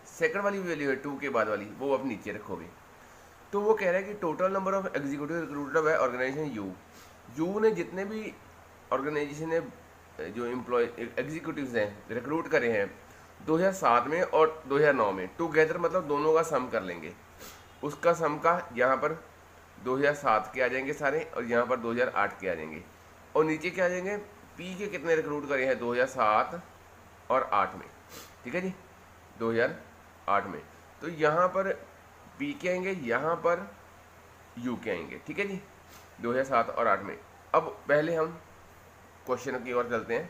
सेकंड वाली वैल्यू है 2 के बाद वाली वो आप नीचे रखोगे। तो वो कह रहा है कि total number of executive recruited by organisation U ने जितने भी ऑर्गेनाइजेशन ने जो एम्प्लॉय एग्जीक्यूटिव्स हैं रिक्रूट करे हैं 2007 में और 2009 में टुगेदर, मतलब दोनों का सम कर लेंगे, उसका सम का यहाँ पर 2007 के आ जाएंगे सारे और यहाँ पर 2008 के आ जाएंगे, और नीचे क्या आ जाएंगे पी के कितने रिक्रूट करे हैं 2007 और 8 में। ठीक है जी, 2008 में, तो यहाँ पर पी के आएंगे, यहाँ पर यू के आएंगे। ठीक है जी, 2007 और 8 में। अब पहले हम क्वेश्चन की ओर चलते हैं।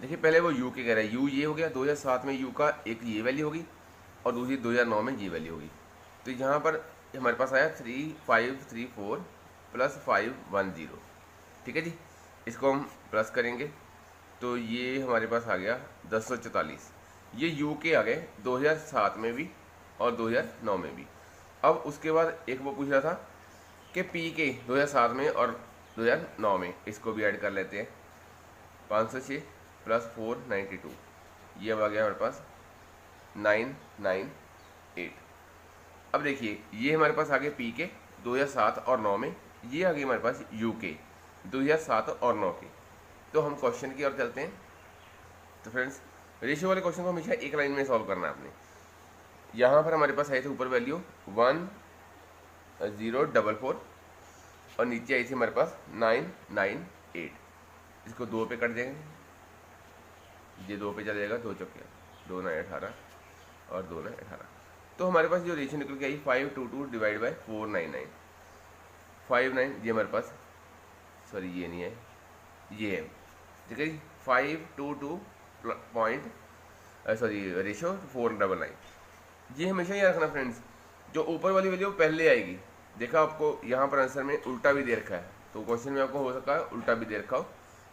देखिए पहले वो यू के कह रहा है, यू ये हो गया 2007 में यू का एक ये वैल्यू होगी और दूसरी 2009 में ये वैल्यू होगी। तो यहाँ पर हमारे पास आया 3534 प्लस 510। ठीक है जी, इसको हम प्लस करेंगे तो ये हमारे पास आ गया 1044। ये यू के आ गए 2007 में भी और 2009 में भी। अब उसके बाद एक वो पूछ रहा था कि पी के 2007 में और 2009 में, इसको भी ऐड कर लेते हैं। 506 प्लस 492, ये अब आ गया हमारे पास 998। अब देखिए ये हमारे पास आ गए पी के 2007 और 9 में, ये आ गए हमारे पास यू के 2007 और 9 के। तो हम क्वेश्चन की ओर चलते हैं। तो फ्रेंड्स रेशियो वाले क्वेश्चन को हमेशा एक लाइन में सॉल्व करना है आपने। यहाँ पर हमारे पास आई थी ऊपर वैल्यू 1044 और नीचे आई थी हमारे पास 998। इसको 2 पे कट देंगे, ये 2 पे चला जाएगा, 2 चौके 2 9 18 और 2 9 18। तो हमारे पास जो रेशियो निकल के आई 522 डिवाइड बाई 499 59, ये हमारे पास सॉरी ये नहीं है, ये है। ठीक है जी, 522 पॉइंट सॉरी रेशियो 499। ये हमेशा याद रखना फ्रेंड्स, जो ऊपर वाली वैल्यू पहले आएगी। देखा आपको यहाँ पर आंसर में उल्टा भी दे रखा है, तो क्वेश्चन में आपको हो सकता है उल्टा भी दे रखा हो,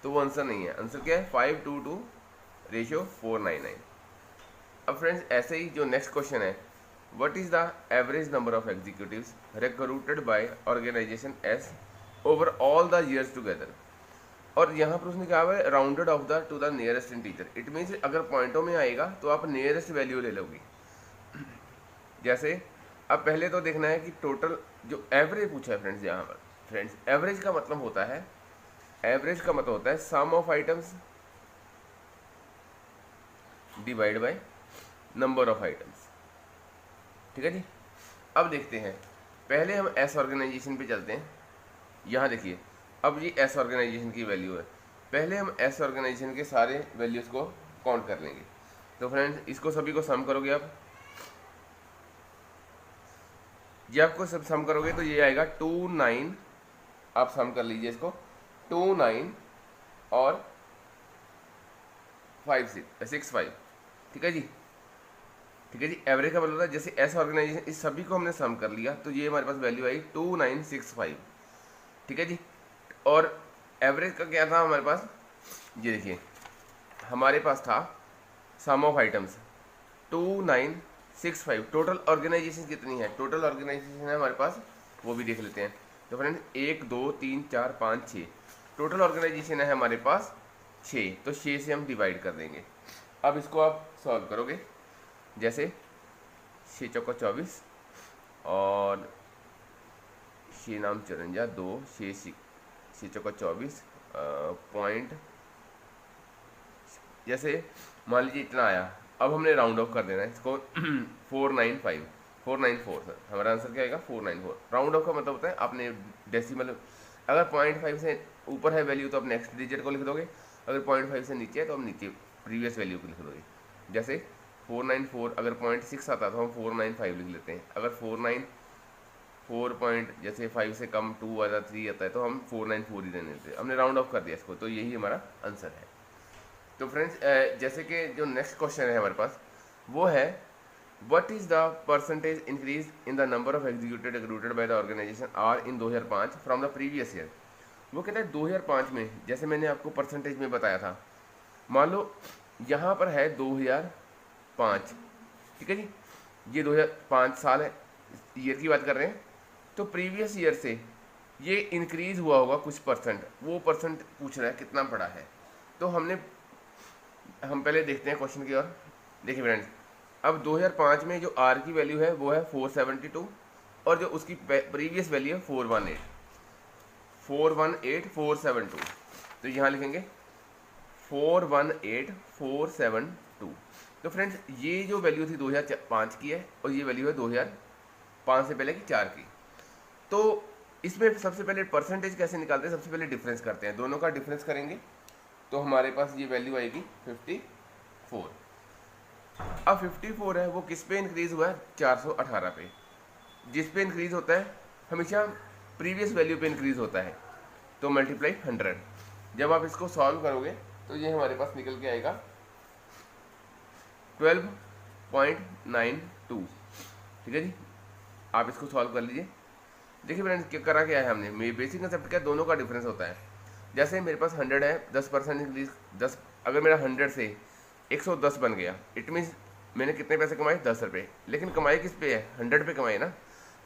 तो वो आंसर नहीं है। आंसर क्या है 522 रेशियो 499। अब फ्रेंड्स ऐसे ही जो नेक्स्ट क्वेश्चन है, what is the average number of executives recruited by organisation S over all the years together. और यहाँ पर उसने कहा है rounded off the to the nearest integer. It means अगर पॉइंटों में आएगा तो आप नियरेस्ट वैल्यू ले लोगे। जैसे अब पहले तो देखना है कि टोटल जो एवरेज पूछा है फ्रेंड्स, यहाँ पर फ्रेंड्स एवरेज का मतलब होता है, एवरेज का मतलब होता है sum of items divide by number of items. ठीक है जी। अब देखते हैं, पहले हम एस ऑर्गेनाइजेशन पे चलते हैं। यहाँ देखिए, अब ये एस ऑर्गेनाइजेशन की वैल्यू है। पहले हम एस ऑर्गेनाइजेशन के सारे वैल्यूज़ को काउंट कर लेंगे। तो फ्रेंड्स इसको सभी को सम करोगे आप, ये आपको सब सम करोगे तो ये आएगा 29। आप सम कर लीजिए इसको, 29 और 65। ठीक है जी। ठीक है जी। एवरेज का मतलब होता है जैसे एस ऑर्गेनाइजेशन इस सभी को हमने सम कर लिया तो ये हमारे पास वैल्यू आई 2965। ठीक है जी। और एवरेज का क्या था हमारे पास, ये देखिए हमारे पास था सम ऑफ आइटम्स 2965। टोटल ऑर्गेनाइजेशन कितनी है, टोटल ऑर्गेनाइजेशन है हमारे पास, वो भी देख लेते हैं। तो फ्रेंड्स 1 2 3 4 5 6 टोटल ऑर्गेनाइजेशन है हमारे पास 6। तो 6 से हम डिवाइड कर देंगे। अब इसको आप सॉल्व करोगे, जैसे 6 चौका 24 और 6 नाम 54 2 6 चौका 24 पॉइंट, जैसे मान लीजिए इतना आया। अब हमने राउंड ऑफ कर देना है इसको 494 सर, हमारा आंसर क्या आएगा 494। राउंड ऑफ का मतलब होता है आपने डेसिमल, अगर 0.5 से ऊपर है वैल्यू तो आप नेक्स्ट डिजिट को लिख दोगे, अगर 0.5 से नीचे है तो आप नीचे प्रीवियस वैल्यू को लिख दोगे। जैसे 494 अगर 0.6 आता तो हम 495 लिख लेते हैं। अगर 4 पॉइंट जैसे 5 से कम 2 आता 3 आता है तो हम 494 ही देने देते हैं। हमने राउंड ऑफ कर दिया इसको, तो यही हमारा आंसर है। तो फ्रेंड्स जैसे कि जो नेक्स्ट क्वेश्चन है हमारे पास वो है what is the percentage increase in the number of executive recruited by the organisation R in 2005 from the previous year. वो कहता है 2005 में, जैसे मैंने आपको परसेंटेज में बताया था, मान लो यहाँ पर है 2005। ठीक है जी। ये 2005 साल है, ईयर की बात कर रहे हैं। तो प्रीवियस ईयर से ये इंक्रीज हुआ होगा कुछ परसेंट, वो परसेंट पूछ रहा है कितना पड़ा है। तो हम पहले देखते हैं क्वेश्चन की ओर। देखिए फ्रेंड्स, अब 2005 में जो आर की वैल्यू है वो है 472 और जो उसकी प्रीवियस वैल्यू है 418472। तो यहाँ लिखेंगे 418472। तो फ्रेंड्स ये जो वैल्यू थी 2005 की है और ये वैल्यू है 2005 से पहले की 4 की। तो इसमें सबसे पहले परसेंटेज कैसे निकालते हैं, सबसे पहले डिफरेंस करते हैं, दोनों का डिफरेंस करेंगे तो हमारे पास ये वैल्यू आएगी 54। अब 54 है वो किस पे इंक्रीज हुआ है, 418 पे। जिस पे इंक्रीज होता है हमेशा प्रीवियस वैल्यू पे इंक्रीज होता है, तो मल्टीप्लाई 100। जब आप इसको सॉल्व करोगे तो ये हमारे पास निकल के आएगा 12.92। ठीक है जी। आप इसको सॉल्व कर लीजिए। देखिए फ्रेंड्स क्या करा क्या है हमने, बेसिक कंसेप्ट क्या, दोनों का डिफरेंस होता है। जैसे मेरे पास 100 है, 10% इंक्रीज 10, अगर मेरा 100 से 110 बन गया, इट मीन्स मैंने कितने पैसे कमाए, 10 रुपये। लेकिन कमाए किस पे है, 100 पे कमाए ना।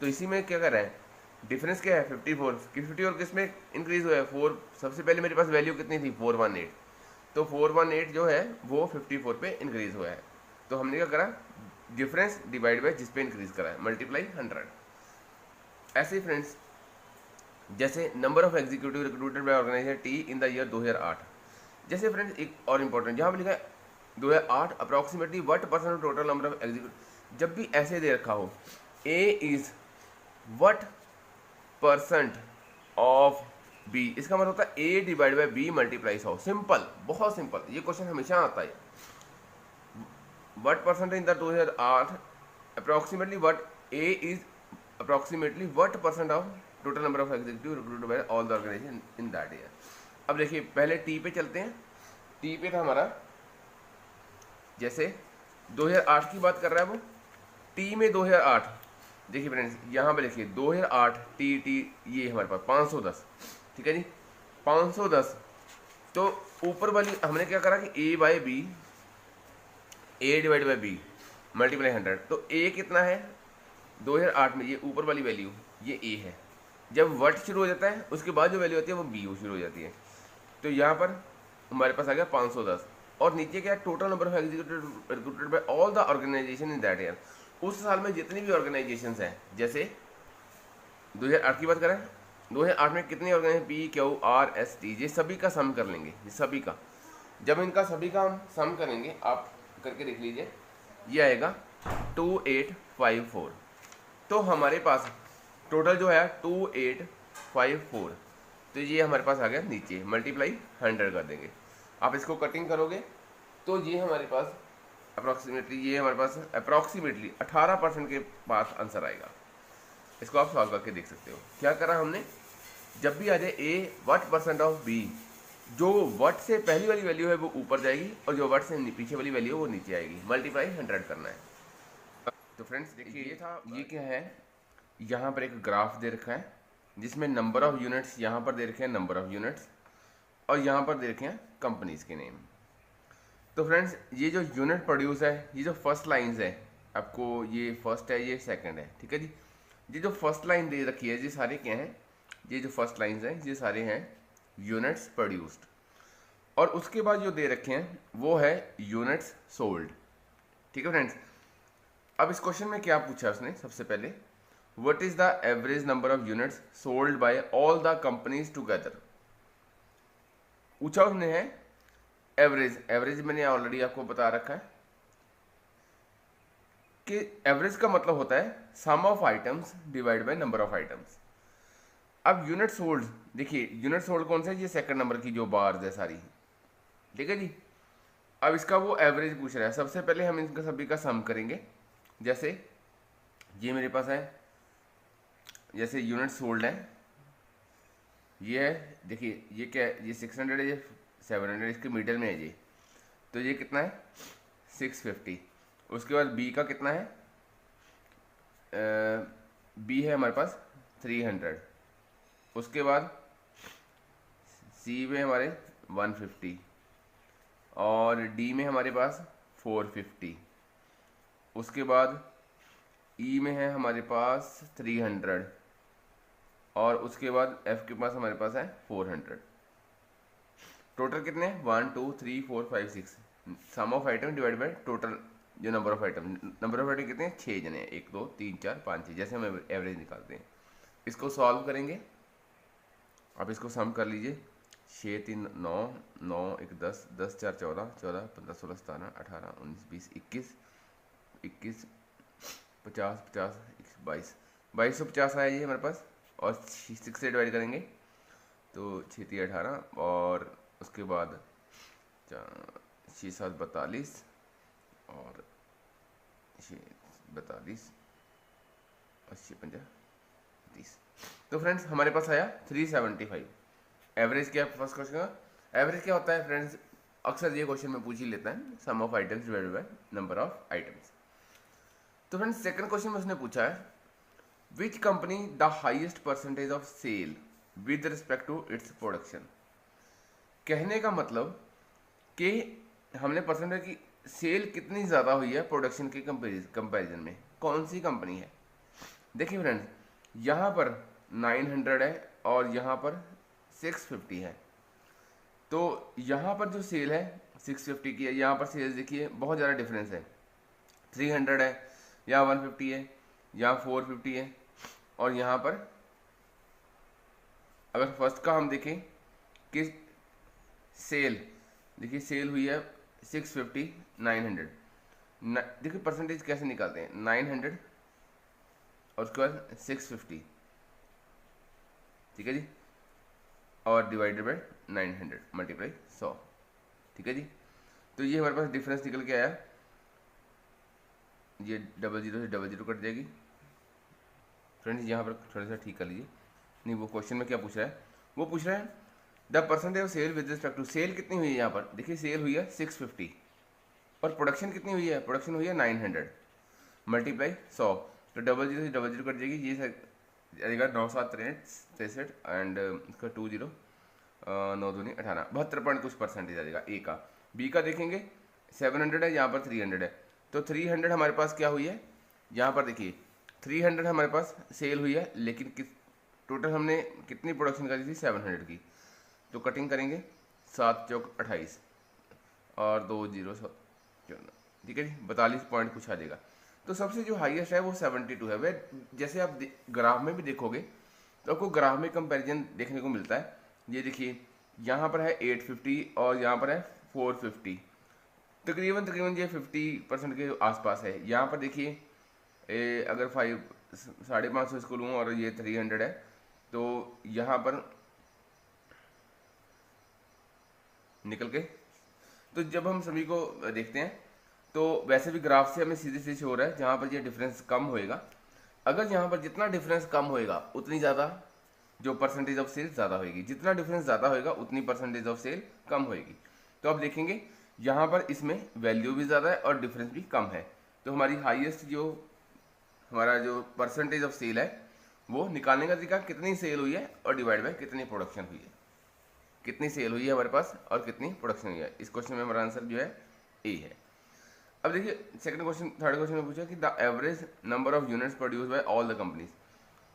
तो इसी में क्या कर रहे हैं, डिफरेंस क्या है 54 किस में इंक्रीज हुआ है 4। सबसे पहले मेरे पास वैल्यू कितनी थी 418, तो 418 जो है वो 54 पे इंक्रीज हुआ है। तो हमने क्या करा, डिफरेंस डिवाइड बाय जिस पे इंक्रीज करा है, मल्टीप्लाई 100। ऐसे ही फ्रेंड्स जैसे number of executive recruited by organisation T in the year 2008। जैसे फ्रेंड्स एक और इम्पोर्टेंट, जहाँ पर लिखा है 2008 approximately what percent of total number of executive. जब भी ऐसे दे रखा हो A is what percent of B, इसका मतलब होता है A divide by B multiply 100। Simple, बहुत सिंपल, ये क्वेश्चन हमेशा आता है। What percent in the 2008 approximately what A is approximately what percent of total number of executive recruited by all the organisation in that year. अब देखिए पहले T पे चलते हैं। टी पे था हमारा, जैसे 2008 की बात कर रहा है वो, टी में 2008। देखिए फ्रेंड्स यहाँ पे लिखिए 2008 टी ये हमारे पास 510। ठीक है जी, 510। तो ऊपर वाली हमने क्या करा कि A by B A divide by B multiply 100, तो ए कितना है 2008 में, ये ऊपर वाली वैल्यू ये ए है। जब वट शुरू हो जाता है उसके बाद जो वैल्यू आती है वो बी शुरू हो जाती है। तो यहाँ पर हमारे पास आ गया 510, और नीचे क्या, total number of executed by all the organisation in that year. उस साल में जितनी भी ऑर्गेनाइजेशन हैं, जैसे 2008 की बात करें, 2008 में कितनी organisation P Q R S T, ये सभी का सम कर लेंगे, ये सभी का। जब इनका सभी का हम सम करेंगे, आप करके देख लीजिए, ये आएगा 2854। तो हमारे पास टोटल जो है 2854, तो ये हमारे पास आ गया नीचे, मल्टीप्लाई 100 कर देंगे। आप इसको कटिंग करोगे तो ये हमारे पास अप्रॉक्सीमेटली, ये हमारे पास अप्रॉक्सीमेटली 18% के पास आंसर आएगा। इसको आप सॉल्व करके देख सकते हो। क्या करा हमने, जब भी आ जाए ए व्हाट परसेंट ऑफ बी, जो वट से पहली वाली वैल्यू है वो ऊपर जाएगी और जो वट से पीछे वाली वैल्यू है वो नीचे आएगी, मल्टीप्लाई 100 करना है। तो फ्रेंड्स देखिए, ये था, ये क्या है, यहाँ पर एक ग्राफ दे रखा है जिसमें नंबर ऑफ यूनिट्स यहाँ पर दे रखे हैं, नंबर ऑफ यूनिट्स, और यहाँ पर दे रखे हैं कंपनीज के नेम। तो फ्रेंड्स ये जो यूनिट प्रोड्यूस है, ये जो फर्स्ट लाइन्स है आपको, ये फर्स्ट है ये सेकंड है, ठीक है जी। ये जो फर्स्ट लाइन दे रखी है, ये सारे क्या हैं, ये जो फर्स्ट लाइन्स हैं ये सारे हैं यूनिट्स प्रोड्यूस्ड, और उसके बाद जो दे रखे हैं वो है यूनिट्स सोल्ड, ठीक है फ्रेंड्स। अब इस क्वेश्चन में क्या पूछा उसने, सबसे पहले what is the average number of units sold by all the companies together, पूछा उसने है एवरेज। एवरेज मैंने ऑलरेडी आपको बता रखा है कि एवरेज का मतलब होता है sum of items divide by number of items. अब यूनिट सोल्ड, देखिए यूनिट सोल्ड कौन सा है, ये सेकंड नंबर की जो बार्स है सारी, ठीक है जी। अब इसका वो एवरेज पूछ रहा है। सबसे पहले हम इनका सभी का सम करेंगे। जैसे ये मेरे पास है, जैसे यूनिट सोल्ड है, ये है, देखिए ये क्या है, ये 600 है, ये 700, इसके मिडल में है ये, तो ये कितना है 650। उसके बाद बी का कितना है, बी है हमारे पास 300। उसके बाद सी में हमारे 150, और डी में हमारे पास 450। उसके बाद ई में है हमारे पास 300, और उसके बाद एफ के पास हमारे पास है 400। टोटल कितने हैं, 1 2 3 4 5 6, sum of item divide by total जो number of item. Number of item कितने हैं, 6 जने हैं, 1 2 3 4 5 6, जैसे हम एवरेज निकालते हैं। इसको सॉल्व करेंगे, आप इसको सम कर लीजिए, 6 3 9 9 1 10 10 4 14 14 15 16 17 18 19 20 21 21 50 50 22 2250 आया ये हमारे पास, और 6 से डिवाइड करेंगे तो 6 3 18, और उसके बाद 6 7 42, और 6 42 और 6 50 30। तो फ्रेंड्स हमारे पास आया 375। एवरेज क्या है फर्स्ट क्वेश्चन का, एवरेज क्या होता है फ्रेंड्स, अक्सर ये क्वेश्चन में पूछ ही लेता है, sum of items divided by number of items. तो फ्रेंड्स सेकंड क्वेश्चन में उसने पूछा है which company the highest percentage of sale with respect to its production. कहने का मतलब कि हमने परसेंटेज की सेल कितनी ज़्यादा हुई है प्रोडक्शन के कंपैरिजन में, कौन सी कंपनी है। देखिए फ्रेंड्स यहाँ पर 900 है और यहाँ पर 650 है, तो यहाँ पर जो सेल है 650 की है, यहाँ पर सेल्स देखिए बहुत ज़्यादा डिफरेंस है, 300 है, यहाँ 150 है, यहाँ 450 है, और यहाँ पर अगर फर्स्ट का हम देखें कि सेल, देखिए सेल हुई है 650 900, देखिए परसेंटेज कैसे निकालते हैं, 900 और उसके बाद 650, ठीक है जी, और डिवाइडेड बाय 900 मल्टीप्लाई 100, ठीक है जी। तो ये हमारे पास डिफरेंस निकल के आया, ये 00 से 00 कट जाएगी। फ्रेंड्स यहाँ पर थोड़ा सा ठीक कर लीजिए, नहीं वो क्वेश्चन में क्या पूछ रहा है, वो पूछ रहा है the percentage of sale with respect to, sale कितनी हुई है यहाँ पर, देखिए सेल हुई है 650 और प्रोडक्शन कितनी हुई है, प्रोडक्शन हुई है 900 मल्टीप्लाई 100, तो 00 से 00 कट जाएगी, ये जाएगा 9 7 63 एंड इसका 20 9 दूनी 18, 72 कुछ परसेंटेज आ जाएगा ए का। बी का देखेंगे 700 है, यहाँ पर 300 है, तो 300 हमारे पास क्या हुई है, यहाँ पर देखिए 300 हमारे पास सेल हुई है, लेकिन टोटल हमने कितनी प्रोडक्शन करी थी 700 की। तो कटिंग करेंगे 7 चौक 28 और 2 जीरो 14, ठीक है जी, 42 पॉइंट कुछ आ जाएगा। तो सबसे जो हाईएस्ट है वो 72 है। वह जैसे आप ग्राफ में भी देखोगे तो आपको ग्राफ में कंपैरिजन देखने को मिलता है। ये देखिए यहाँ पर है 850 और यहाँ पर है 450, तकरीबन तकरीबन ये 50% के आसपास है। यहाँ पर देखिए अगर 550 इसको लूँ और ये 300 है, तो यहाँ पर निकल के, तो जब हम सभी को देखते हैं तो वैसे भी ग्राफ से हमें सीधे सीधे हो रहा है जहाँ पर ये डिफरेंस कम होएगा। अगर यहाँ पर जितना डिफरेंस कम होएगा उतनी ज़्यादा जो परसेंटेज ऑफ सेल ज़्यादा होएगी, जितना डिफरेंस ज़्यादा होएगा उतनी परसेंटेज ऑफ सेल कम होएगी। तो आप देखेंगे यहाँ पर इसमें वैल्यू भी ज़्यादा है और डिफरेंस भी कम है। तो हमारी हाईएस्ट जो हमारा जो परसेंटेज ऑफ सेल है वो निकालने का तरीका कितनी सेल हुई है और डिवाइड बाय कितनी प्रोडक्शन हुई है, कितनी सेल हुई है हमारे पास और कितनी प्रोडक्शन हुई है। इस क्वेश्चन में हमारा आंसर जो है ए है। अब देखिए सेकंड क्वेश्चन, थर्ड क्वेश्चन में पूछा कि the average number of units produced by all the companies.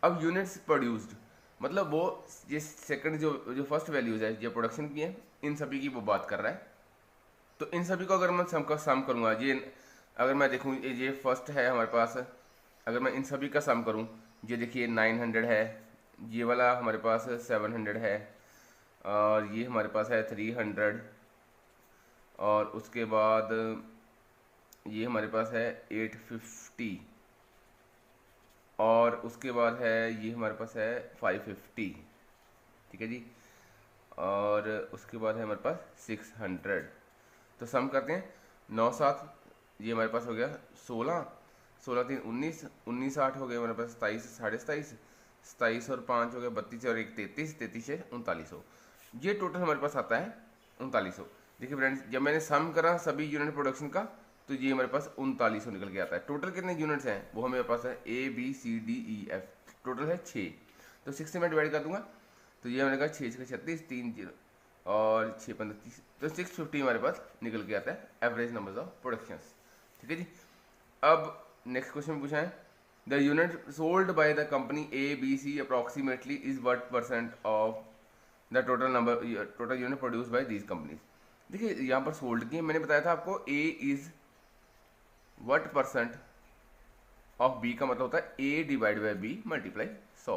अब यूनिट्स प्रोड्यूस्ड मतलब वो ये सेकंड जो फर्स्ट वैल्यूज है जो प्रोडक्शन की है, इन सभी की वो बात कर रहा है। तो इन सभी को अगर मैं सम करूँगा, ये अगर मैं देखूँ ये फर्स्ट है हमारे पास, अगर मैं इन सभी का सम करूँ, ये देखिए 900 है, ये वाला हमारे पास 700 है, और ये हमारे पास है 300, और उसके बाद ये हमारे पास है 850, और उसके बाद है ये हमारे पास है 550, ठीक है जी, और उसके बाद है हमारे पास 600। तो सम करते हैं 9 7, ये हमारे पास हो गया 16, 16 3 19, 19 8 हो गए हमारे पास 27 27.5, 27 और 5 हो गया 32 और 1 33, 33 से 3900, ये टोटल हमारे पास आता है 3900। देखिए फ्रेंड्स जब मैंने सम करा सभी यूनिट प्रोडक्शन का तो ये हमारे पास 3900 निकल के आता है। टोटल कितने यूनिट्स हैं वो हमारे पास है ABCDEF, टोटल है 6। तो 6 से मैं डिवाइड कर दूंगा तो ये हमारे पास 6 36 3 0 और 6 15 30, तो 650 हमारे पास निकल के आता है एवरेज नंबर्स ऑफ प्रोडक्शन, ठीक है जी। अब नेक्स्ट क्वेश्चन पूछा है the unit sold by the company ABC approximately is what percent of the total unit produce by these companies. देखिए यहाँ पर सोल्ड की मैंने बताया था आपको A is what percent of B का मतलब होता है A divide by B multiply 100।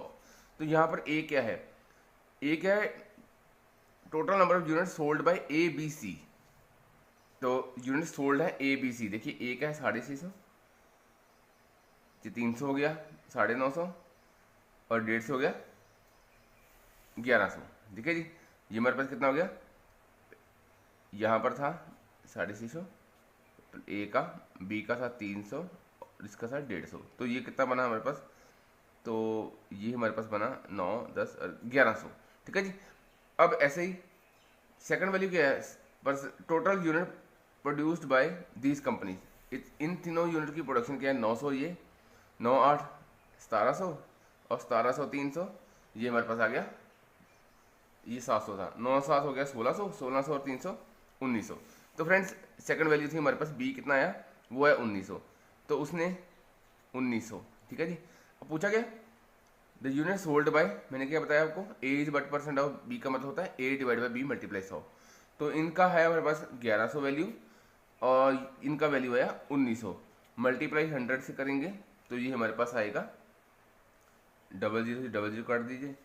तो यहाँ पर A क्या है, A क्या है, total number of unit sold by ABC। तो यूनिट सोल्ड है ABC, देखिए A का है 650, 300 हो गया 950 और 150 हो गया 1100, ठीक है जी। ये हमारे पास कितना हो गया, यहाँ पर था 650, A का, B का था 300 और इसका था 150, तो ये कितना बना हमारे पास, तो ये हमारे पास बना 9 10 और 1100, ठीक है जी। अब ऐसे ही सेकंड वैल्यू क्या है, पर total unit produced by these companies, इन तीनों यूनिट की प्रोडक्शन क्या है 900, ये 9 8 1700 और 1700 300, ये हमारे पास आ गया ये 700 था, 9 7 हो गया 1600, 1600 और 300 1900। तो फ्रेंड्स सेकंड वैल्यू थी हमारे पास B कितना आया, वो है 1900, तो उसने 1900, ठीक है जी। अब पूछा गया द यूनिट सोल्ड बाय, मैंने क्या बताया आपको, A is what percent of B का मतलब होता है A divide by B multiply 100। तो इनका है हमारे पास 1100 वैल्यू और इनका वैल्यू आया 1900, मल्टीप्लाई 100 से करेंगे तो ये हमारे पास आएगा 00 से 00 काट दीजिए,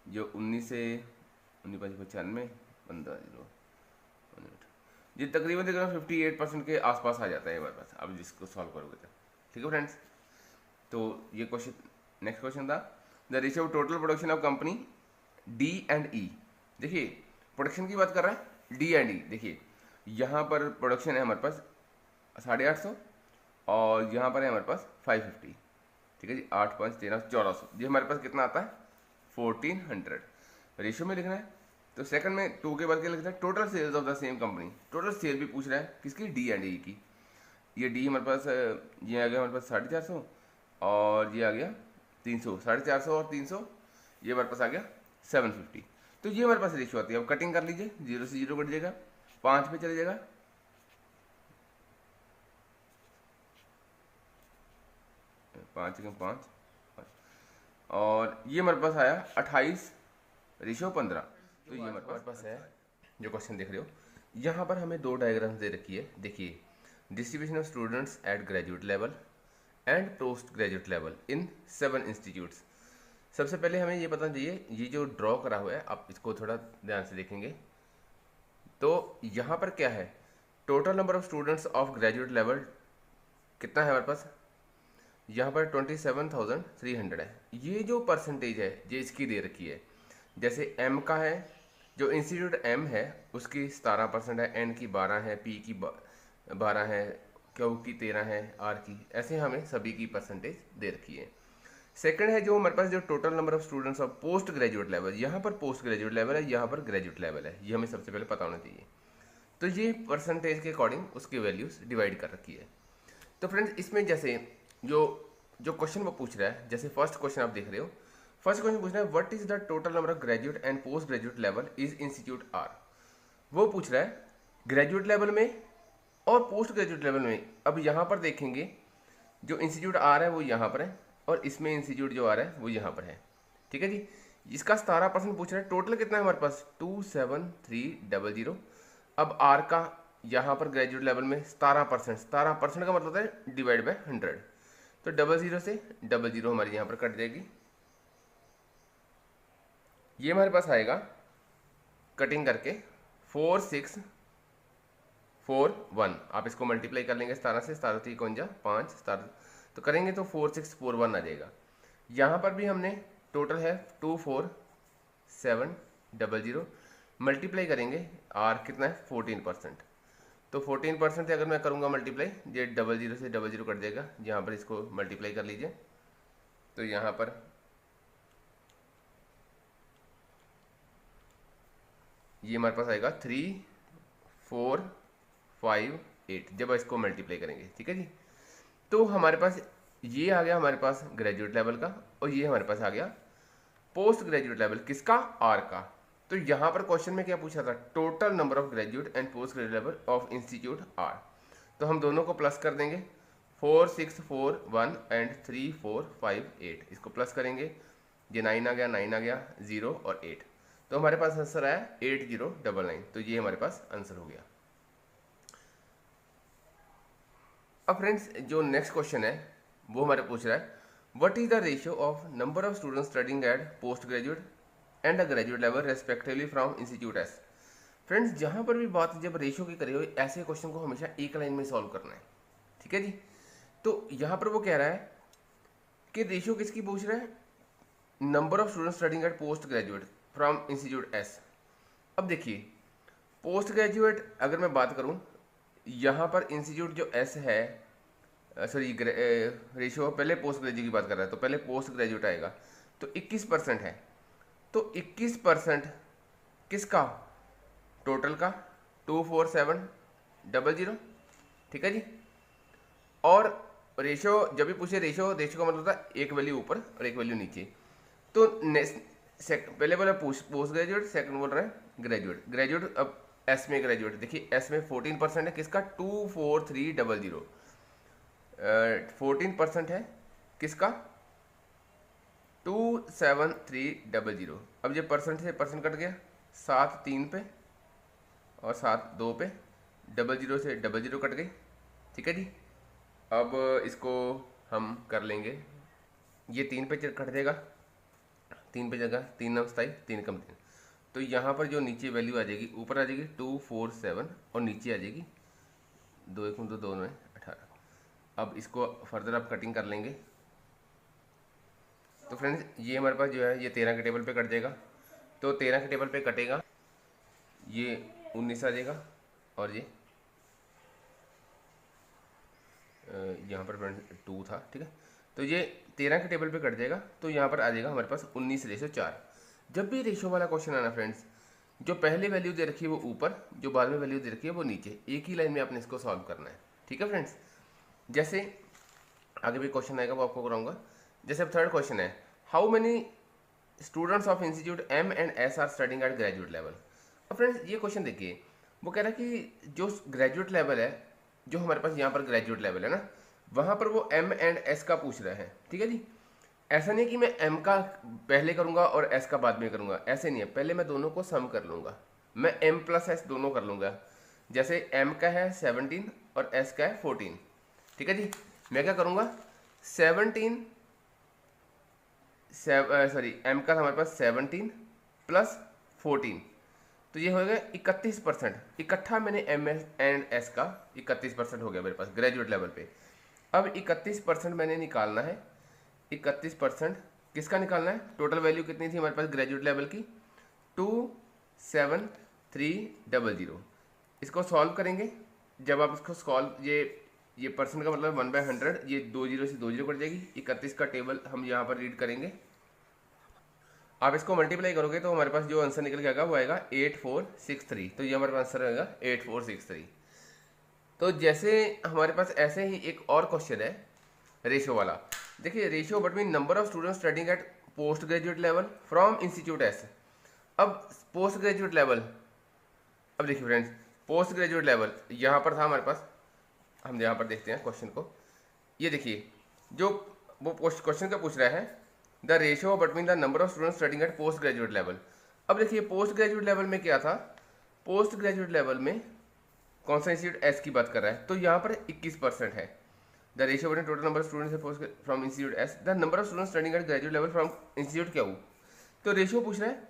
जो 19 से 19 95 15 0, ये तकरीबन 58% के आसपास आ जाता है हमारे पास, अब जिसको सॉल्व करोगे तो, ठीक है फ्रेंड्स। तो ये क्वेश्चन, नेक्स्ट क्वेश्चन था the ratio of total production of company D and E। देखिए प्रोडक्शन की बात कर रहा है D एंड E, देखिए यहाँ पर प्रोडक्शन है हमारे पास 850 और यहाँ पर है हमारे पास 550, ठीक है जी, 8 5 13 1400, ये हमारे पास कितना आता है 1400। रेशियो में लिखना है तो सेकंड में 2 के बाद क्या लिखना है, total sales of the same company, total sale भी पूछ रहा है किसकी, D एंड E की। ये D हमारे पास ये आ गया हमारे पास 450 और ये आ गया 300, 450 और 300, ये हमारे पास आ गया 750। तो ये हमारे पास रेशियो आती है। अब कटिंग कर लीजिए, 0 से 0 कट जाएगा, 5 पे चले जाएगा 5 एकम 5, और ये हमारे पास आया 28:15। तो ये हमारे पास है जो क्वेश्चन देख रहे हो। यहाँ पर हमें दो डायग्राम्स दे रखी है। देखिए, distribution of students at graduate level and post graduate level in 7 institutes. सबसे पहले हमें ये पता चाहिए, ये जो ड्रॉ करा हुआ है, आप इसको थोड़ा ध्यान से देखेंगे तो यहाँ पर क्या है, total number of students of graduate level कितना है हमारे पास, यहाँ पर 27,300 है। ये जो परसेंटेज है ये इसकी दे रखी है। जैसे M का है, जो इंस्टीट्यूट M है उसकी 17% है, N की 12 है, P की 12 है, Q की 13 है, R की, ऐसे हमें सभी की परसेंटेज दे रखी है। सेकंड है जो हमारे पास जो total number of students of post graduate level, यहाँ पर पोस्ट ग्रेजुएट लेवल है, यहाँ पर ग्रेजुएट लेवल है, ये हमें सबसे पहले पता होना चाहिए। तो ये परसेंटेज के अकॉर्डिंग उसकी वैल्यूज डिवाइड कर रखी है। तो फ्रेंड्स, इसमें जैसे जो क्वेश्चन वो पूछ रहा है, जैसे फर्स्ट क्वेश्चन आप देख रहे हो, फर्स्ट क्वेश्चन पूछ रहा है what is the total number of graduate and post graduate level is institute R. वो पूछ रहा है ग्रेजुएट लेवल में और पोस्ट ग्रेजुएट लेवल में। अब यहाँ पर देखेंगे जो इंस्टीट्यूट आर है वो यहाँ पर है, और इसमें इंस्टीट्यूट जो आ रहा है वो यहाँ पर है। ठीक है जी, इसका 17% पूछ रहा है। टोटल कितना है हमारे पास 27300। अब आर का यहाँ पर ग्रेजुएट लेवल में 17% का मतलब है डिवाइड बाय 100। तो 00 से 00 हमारी यहाँ पर कट जाएगी। ये हमारे पास आएगा कटिंग करके 4641। आप इसको मल्टीप्लाई कर लेंगे 17 से, 17 3 5 17 तो करेंगे तो 4641 आ जाएगा। यहाँ पर भी हमने टोटल है 24700, मल्टीप्लाई करेंगे आर कितना है 14%। तो 14% से अगर मैं करूँगा मल्टीप्लाई, ये 00 से 00 कट जाएगा। यहाँ पर इसको मल्टीप्लाई कर लीजिए, तो यहाँ पर ये हमारे पास आएगा 3458 जब इसको मल्टीप्लाई करेंगे। ठीक है जी, तो हमारे पास ये आ गया हमारे पास ग्रेजुएट लेवल का, और ये हमारे पास आ गया पोस्ट ग्रेजुएट लेवल किसका, आर का। तो यहाँ पर क्वेश्चन में क्या पूछा था, total number of graduate and post graduate level of institute R. तो हम दोनों को प्लस कर देंगे, 4641 एंड 3458, इसको प्लस करेंगे, ये 9 आ गया, 9 आ गया, 0 और 8, तो हमारे पास आंसर आया 8099। तो ये हमारे पास आंसर हो गया। अब फ्रेंड्स, जो नेक्स्ट क्वेश्चन है वो हमारे पूछ रहा है what is the ratio of number of students studying at post graduate and a graduate level respectively from institute S. Friends, जहाँ पर भी बात जब रेशियो की करी हो, ऐसे क्वेश्चन को हमेशा एक लाइन में सॉल्व करना है। ठीक है जी, तो यहाँ पर वो कह रहा है कि रेशियो किसकी पूछ रहा है, number of students studying at post graduate from institute S. अब देखिए, पोस्ट ग्रेजुएट अगर मैं बात करूँ, यहाँ पर इंस्टीट्यूट जो एस है, सॉरी रेशियो पहले पोस्ट ग्रेजुएट की बात कर रहा है, तो पहले पोस्ट ग्रेजुएट आएगा, तो 21% है। तो 21% किसका, टोटल का 24700। ठीक है जी, और रेशियो जब भी पूछे, रेशियो का मतलब होता है एक वैल्यू ऊपर और एक वैल्यू नीचे। तो पहले बोला पोस्ट ग्रेजुएट, सेकंड बोल रहे हैं ग्रेजुएट। अब एस में ग्रेजुएट, देखिए एस में 14% है किसका, 24300। 14% है किसका, 27300। अब ये परसेंट से परसेंट कट गया, 7 3 पे और 7 2 पे, 00 से 00 कट गई। ठीक है जी, अब इसको हम कर लेंगे, ये 3 पे कट जाएगा, 3 पे जगह 3 9 27, 3 कम 3। तो यहाँ पर जो नीचे वैल्यू आ जाएगी, ऊपर आ जाएगी 247 और नीचे आ जाएगी 2 1 2 2 9 18। अब इसको फर्दर आप कटिंग कर लेंगे, तो फ्रेंड्स ये हमारे पास जो है ये 13 के टेबल पे कट जाएगा। तो 13 के टेबल पे कटेगा, ये 19 आ जाएगा, और ये यहाँ पर फ्रेंड्स 2 था। ठीक है, तो ये 13 के टेबल पे कट जाएगा, तो यहाँ पर आ जाएगा हमारे पास 19:4। जब भी रेशियो वाला क्वेश्चन आना फ्रेंड्स, जो पहले वैल्यू दे रखी है वो ऊपर, जो बाद में वैल्यू दे रखी है वो नीचे, एक ही लाइन में आपने इसको सॉल्व करना है। ठीक है फ्रेंड्स, जैसे आगे भी क्वेश्चन आएगा वो आपको कराऊंगा। जैसे अब थर्ड क्वेश्चन है, how many students of institute M and S are studying at graduate level. अब फ्रेंड्स ये क्वेश्चन देखिए, वो कह रहा है कि जो ग्रेजुएट लेवल है, जो हमारे पास यहाँ पर ग्रेजुएट लेवल है ना, वहाँ पर वो M एंड S का पूछ रहा है, ठीक है जी। ऐसा नहीं है कि मैं M का पहले करूँगा और S का बाद में करूँगा, ऐसे नहीं है, पहले मैं दोनों को सम कर लूँगा, मैं M प्लस S दोनों कर लूँगा। जैसे M का है 17 और S का है 14, ठीक है जी। मैं क्या करूँगा, 17 सॉरी M का था हमारे पास 17 प्लस 14, तो ये हो गया 31%। इकट्ठा मैंने M एंड S का 31% हो गया मेरे पास ग्रेजुएट लेवल पे। अब 31% मैंने निकालना है। 31% किसका निकालना है, टोटल वैल्यू कितनी थी हमारे पास ग्रेजुएट लेवल की, 27300। इसको सॉल्व करेंगे, जब आप इसको सॉल्व, ये परसेंट का मतलब 1/100, ये 2 जीरो से 2 जीरो कट जाएगी। 31 का टेबल हम यहाँ पर रीड करेंगे, आप इसको मल्टीप्लाई करोगे तो हमारे पास जो आंसर निकल के आएगा वो आएगा 8463। तो ये हमारे पास आंसर आएगा 8463। तो जैसे हमारे पास ऐसे ही एक और क्वेश्चन है रेशियो वाला। देखिए, ratio between number of students studying at post graduate level from institute S. अब पोस्ट ग्रेजुएट लेवल, अब देखिए फ्रेंड्स, पोस्ट ग्रेजुएट लेवल यहाँ पर था हमारे पास, हम यहाँ पर देखते हैं क्वेश्चन को। ये देखिए, जो वो क्वेश्चन का पूछ रहा है, the ratio between the number of students studying at post graduate level. अब देखिए, पोस्ट ग्रेजुएट लेवल में क्या था, पोस्ट ग्रेजुएट लेवल में कौन सा इंस्टीट्यूट एस की बात कर रहा है, तो यहाँ पर 21% है। The ratio between total number of students from institute S the number of students studying at graduate level from institute क्या हो। तो रेशियो पूछ रहा है,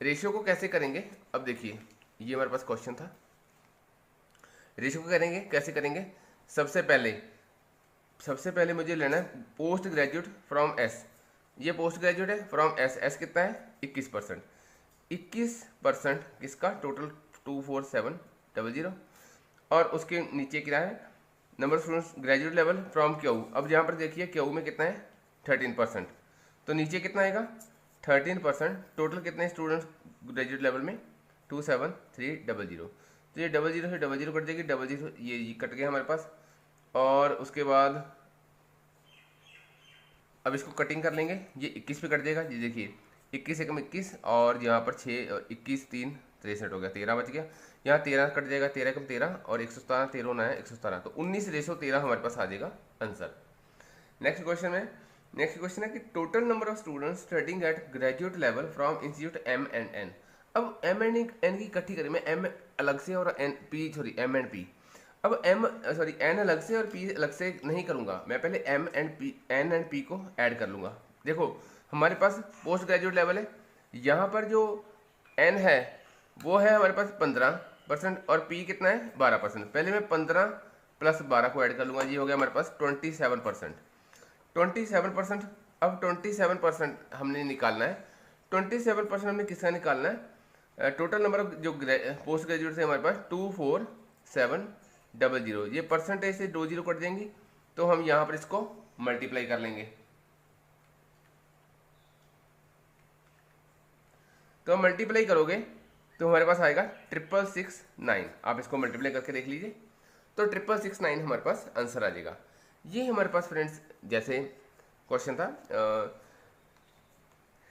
रेशियो को कैसे करेंगे। अब देखिए, ये हमारे पास क्वेश्चन था, रेशियो को करेंगे कैसे करेंगे। सबसे पहले मुझे लेना है पोस्ट ग्रेजुएट फ्रॉम एस। ये पोस्ट ग्रेजुएट है फ्रॉम एस, एस कितना है 21%। 21% किसका, टोटल 24700। और उसके नीचे क्या है, number of students graduate level from Q. अब यहाँ पर देखिए क्यू में कितना है 13%, तो नीचे कितना आएगा 13%। टोटल कितने स्टूडेंट्स ग्रेजुएट लेवल में 27300। तो ये 00 से 00 कट जाएगी, 00 ये कट गया हमारे पास। और उसके बाद अब इसको कटिंग कर लेंगे, ये 21 पे कट जाएगा। ये देखिए 21 एकम 21 और यहाँ पर 6 और 21 3 63 हो गया, 13 बच गया। यहाँ 13 कट जाएगा, 13 एकम 13 और 117, 13 होना है 117, तो 19:13 हमारे पास आ जाएगा आंसर। नेक्स्ट क्वेश्चन है कि total number of students studying at graduate level from institute M and N। अब M एंड N की इकट्ठी करें, मैं M अलग से और M एंड P। अब N अलग से और P अलग से नहीं करूँगा, मैं पहले N एंड P को ऐड कर लूँगा। देखो, हमारे पास पोस्ट ग्रेजुएट लेवल है, यहाँ पर जो N है वो है हमारे पास 15% और P कितना है 12%। पहले मैं 15 प्लस 12 को ऐड कर लूँगा, ये हो गया हमारे पास 27%। 27%, अब 27% हमने निकालना है। 27% हमने किसका निकालना है, टोटल नंबर ऑफ जो पोस्ट ग्रेजुएट है हमारे पास 24700। ये परसेंटेज से 2 जीरो कट जाएंगी, तो हम यहाँ पर इसको मल्टीप्लाई कर लेंगे। तो मल्टीप्लाई करोगे तो हमारे पास आएगा 6669। आप इसको मल्टीप्लाई करके देख लीजिए, तो 6669 हमारे पास आंसर आ जाएगा। ये हमारे पास फ्रेंड्स जैसे क्वेश्चन था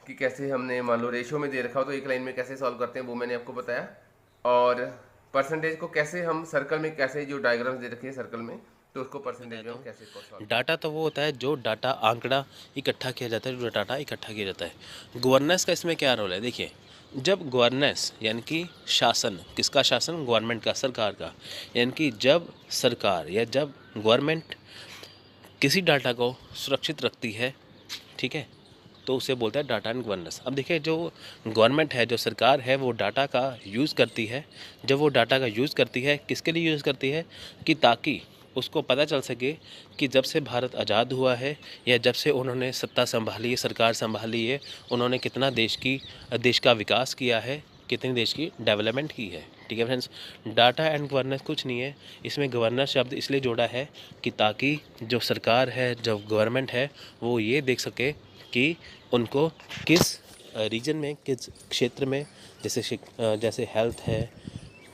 कि कैसे हमने मान लो रेशियो में दे रखा हो तो एक लाइन में कैसे सॉल्व करते हैं, वो मैंने आपको बताया। और परसेंटेज को कैसे हम सर्कल में, कैसे जो डायग्राम्स दे रखे हैं सर्कल में, तो उसको परसेंटेज में हम कैसे सॉल्व। डाटा तो वो होता है जो डाटा आंकड़ा इकट्ठा किया जाता है, जो डाटा इकट्ठा किया जाता है। गवर्नेंस का इसमें क्या रोल है, देखिए, जब गवर्नेंस यानी कि शासन, किसका शासन, गवर्नमेंट का, सरकार का, यानी कि जब सरकार या जब गवर्नमेंट किसी डाटा को सुरक्षित रखती है, ठीक है, तो उसे बोलता है डाटा एंड गवर्नेंस। अब देखिए, जो गवर्नमेंट है, जो सरकार है, वो डाटा का यूज़ करती है। जब वो डाटा का यूज़ करती है, किसके लिए यूज़ करती है, कि ताकि उसको पता चल सके कि जब से भारत आज़ाद हुआ है या जब से उन्होंने सत्ता संभाली है, सरकार संभाली है, उन्होंने कितना देश का विकास किया है, कितनी देश की डेवलपमेंट की है। ठीक है फ्रेंड्स, डाटा एंड गवर्नेंस कुछ नहीं है, इसमें गवर्नेंस शब्द इसलिए जोड़ा है कि ताकि जो सरकार है, जो गवर्नमेंट है, वो ये देख सके कि उनको किस रीजन में, किस क्षेत्र में, जैसे हेल्थ है,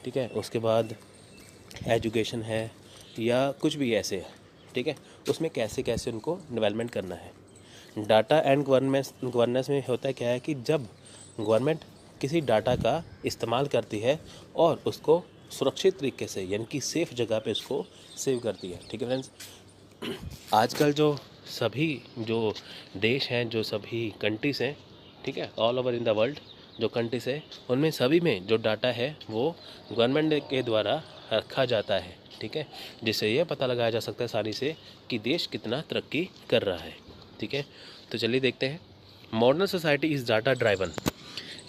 ठीक है, उसके बाद एजुकेशन है या कुछ भी ऐसे है, ठीक है, उसमें कैसे कैसे उनको डेवलपमेंट करना है। डाटा एंड गवर्नेंस में होता है क्या है कि जब गवर्नमेंट किसी डाटा का इस्तेमाल करती है और उसको सुरक्षित तरीके से, यानी कि सेफ़ जगह पे उसको सेव करती है। ठीक है फ्रेंड्स, आजकल जो सभी जो देश हैं, जो सभी कंट्रीज़ हैं, ठीक है, all over in the world जो कंट्रीज़ है, उनमें सभी में जो डाटा है वो गवर्नमेंट के द्वारा रखा जाता है, ठीक है, जिससे ये पता लगाया जा सकता है आसानी से कि देश कितना तरक्की कर रहा है, ठीक है। तो चलिए देखते हैं। Modern society is data driven.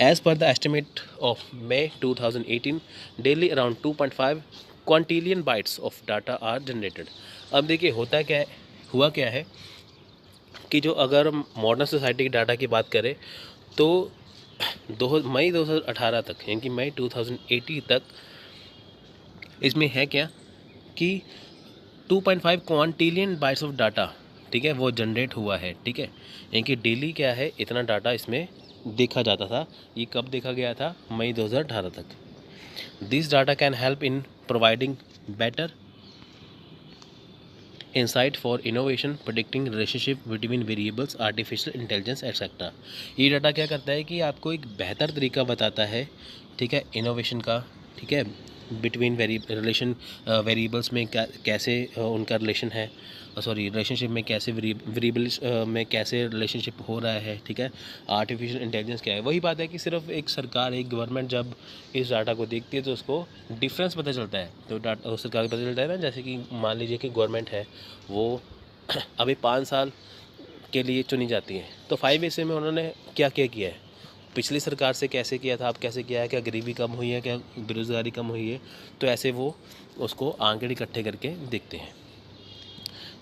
As per the estimate of May 2018, daily around 2.5 quintillion bytes of data are generated। अब देखिए होता क्या है, हुआ क्या है कि जो अगर मॉडर्न सोसाइटी की डाटा की बात करें तो मई 2018 तक, यानी कि मई 2080 तक इसमें है क्या कि 2.5 क्वांटिलियन बाइट्स ऑफ डाटा, ठीक है, वो जनरेट हुआ है, ठीक है। यानी कि डेली क्या है, इतना डाटा इसमें देखा जाता था। ये कब देखा गया था? मई 2018 तक। This data can help in providing better insight for innovation, predicting relationship between variables, artificial intelligence etcetera. ये डाटा क्या करता है कि आपको एक बेहतर तरीका बताता है, ठीक है, इनोवेशन का, ठीक है, बिटवीन वेरिएबल्स में कैसे उनका रिलेशन है, रिलेशनशिप में कैसे वेरिएबल्स में कैसे रिलेशनशिप हो रहा है, ठीक है। आर्टिफिशियल इंटेलिजेंस क्या है, वही बात है कि सिर्फ एक सरकार, एक गवर्नमेंट जब इस डाटा को देखती है तो उसको डिफरेंस पता चलता है। तो डाटा सरकार को पता चलता है ना, जैसे कि मान लीजिए कि गवर्नमेंट है वो अभी 5 साल के लिए चुनी जाती है, तो 5 ऐसे में उन्होंने क्या क्या किया है, पिछली सरकार से कैसे किया था, अब कैसे किया है, क्या गरीबी कम हुई है, क्या बेरोज़गारी कम हुई है, तो ऐसे वो उसको आंकड़े इकट्ठे करके देखते हैं।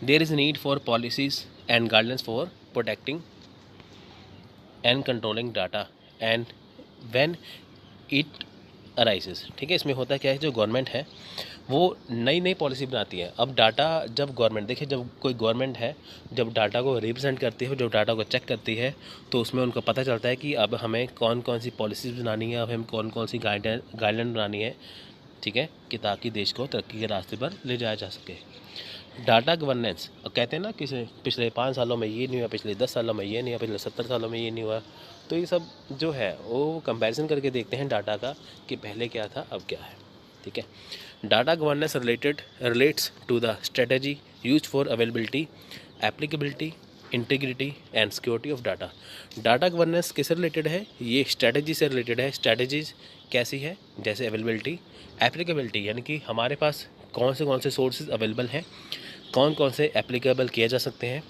There is need for policies and guidelines for protecting and controlling data and when it arises, ठीक है। इसमें होता क्या है, जो गवर्नमेंट है वो नई नई पॉलिसी बनाती है। अब डाटा जब गवर्नमेंट, देखिए जब कोई गवर्नमेंट है जब डाटा को रिप्रेजेंट करती है, जब डाटा को चेक करती है, तो उसमें उनको पता चलता है कि अब हमें कौन कौन सी पॉलिसीज़ बनानी है, अब हमें कौन कौन सी गाइडलाइन बनानी है, ठीक है, कि ताकि देश को तरक्की के रास्ते पर ले जाया जा सके। डाटा गवर्नेंस, कहते हैं ना कि पिछले 5 सालों में ये नहीं हुआ, पिछले 10 सालों में ये नहीं हुआ, पिछले 70 सालों में ये नहीं हुआ, तो ये सब जो है वो कंपैरिजन करके देखते हैं डाटा का कि पहले क्या था अब क्या है, ठीक है। Data governance relates to the strategy used for availability, applicability, integrity and security of data. Data governance किससे रिलेटेड है? ये स्ट्रेटजी से रिलेटेड है। स्ट्रेटजीज कैसी है? जैसे अवेलेबिलिटी, एप्लीकेबिलिटी, यानी कि हमारे पास कौन से सोर्सेज अवेलेबल हैं, कौन कौन से एप्लीकेबल किए जा सकते हैं।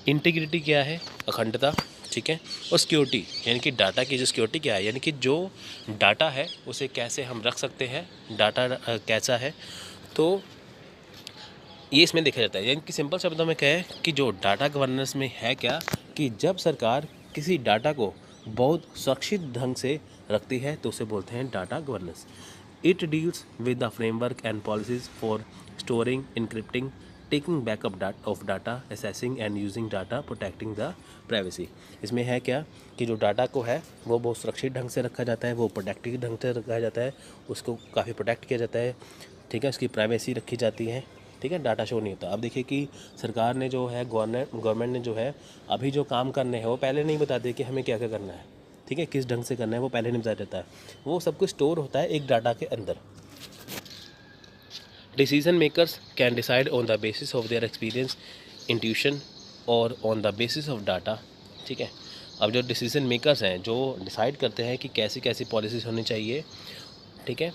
इंटीग्रिटी क्या है? अखंडता, ठीक है। और सिक्योरिटी, यानी कि डाटा की जो सिक्योरिटी क्या है, यानी कि जो डाटा है उसे कैसे हम रख सकते हैं, डाटा कैसा है, तो ये इसमें देखा जाता है। यानी कि सिंपल शब्दों में कहें कि जो डाटा गवर्नेंस में है क्या, कि जब सरकार किसी डाटा को बहुत सुरक्षित ढंग से रखती है तो उसे बोलते हैं data governance. It deals with the framework and policies for storing, encrypting, taking backup of data, assessing and using data, protecting the privacy. इसमें है क्या कि जो डाटा को है वो बहुत सुरक्षित ढंग से रखा जाता है, वो प्रोटेक्टिव ढंग से रखा जाता है, उसको काफ़ी प्रोटेक्ट किया जाता है, ठीक है, उसकी प्राइवेसी रखी जाती है, ठीक है, डाटा शो नहीं होता। अब देखिए कि सरकार ने जो है, गवर्नमेंट ने जो है अभी जो काम करने हैं वो पहले नहीं बताते कि हमें क्या क्या करना है, ठीक है, किस ढंग से करना है वो पहले नहीं बताया जाता है, वो सब कुछ स्टोर होता है एक डाटा के अंदर। Decision makers can decide on the basis of their experience, intuition और on the basis of data, ठीक है। अब जो डिसीजन मेकर्स हैं जो डिसाइड करते हैं कि कैसी कैसी पॉलिसीज होनी चाहिए, ठीक है,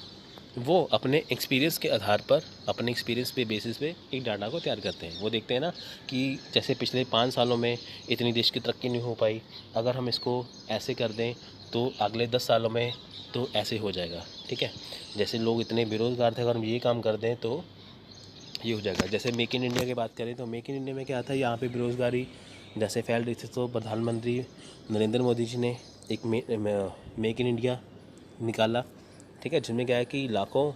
वो अपने एक्सपीरियंस के आधार पर, अपने एक्सपीरियंस पे बेसिस पे एक डाटा को तैयार करते हैं। वो देखते हैं ना कि जैसे पिछले 5 सालों में इतनी देश की तरक्की नहीं हो पाई, अगर हम इसको ऐसे कर दें तो अगले 10 सालों में तो ऐसे हो जाएगा, ठीक है। जैसे लोग इतने बेरोज़गार थे, अगर हम ये काम कर दें तो ये हो जाएगा। जैसे मेक इन इंडिया की बात करें तो मेक इन इंडिया में क्या था, यहाँ पे बेरोज़गारी जैसे फैल रही थी, तो प्रधानमंत्री नरेंद्र मोदी जी ने एक मेक इन इंडिया निकाला, ठीक है, जिनमें क्या है कि लाखों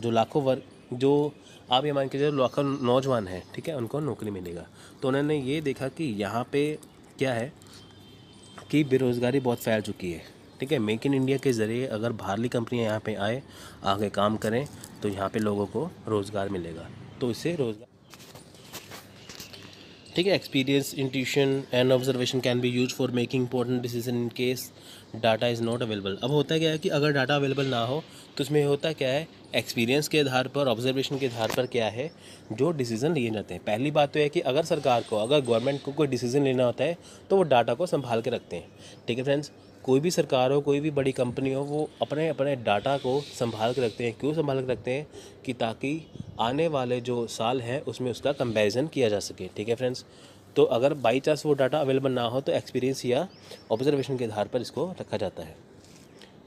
लाखों वर्ग, जो आप ये मान के चलो लाखों नौजवान हैं, ठीक है, उनको नौकरी मिलेगा। तो उन्होंने ये देखा कि यहाँ पे क्या है कि बेरोज़गारी बहुत फैल चुकी है, ठीक है। मेक इन इंडिया के ज़रिए अगर बाहरली कंपनियाँ यहाँ पे आए, आगे काम करें, तो यहाँ पे लोगों को रोज़गार मिलेगा, तो इससे रोज़गार, ठीक है। Experience, intuition and observation can be use for making important decision in case data is not available. अब होता क्या है कि अगर डाटा अवेलेबल ना हो तो उसमें होता क्या है, एक्सपीरियंस के आधार पर, ऑब्जर्वेशन के आधार पर क्या है जो डिसीज़न लिए जाते हैं। पहली बात तो है कि अगर सरकार को, अगर गवर्नमेंट को कोई डिसीज़न लेना होता है तो वो डाटा को संभाल के रखते हैं। ठीक है फ्रेंड्स, कोई भी सरकार हो, कोई भी बड़ी कंपनी हो, वो अपने अपने डाटा को संभाल के रखते हैं। क्यों संभाल के रखते हैं? कि ताकि आने वाले जो साल हैं उसमें उसका कंपैरिजन किया जा सके। ठीक है फ्रेंड्स, तो अगर बाई चांस वो डाटा अवेलेबल ना हो तो एक्सपीरियंस या ऑब्जर्वेशन के आधार पर इसको रखा जाता है।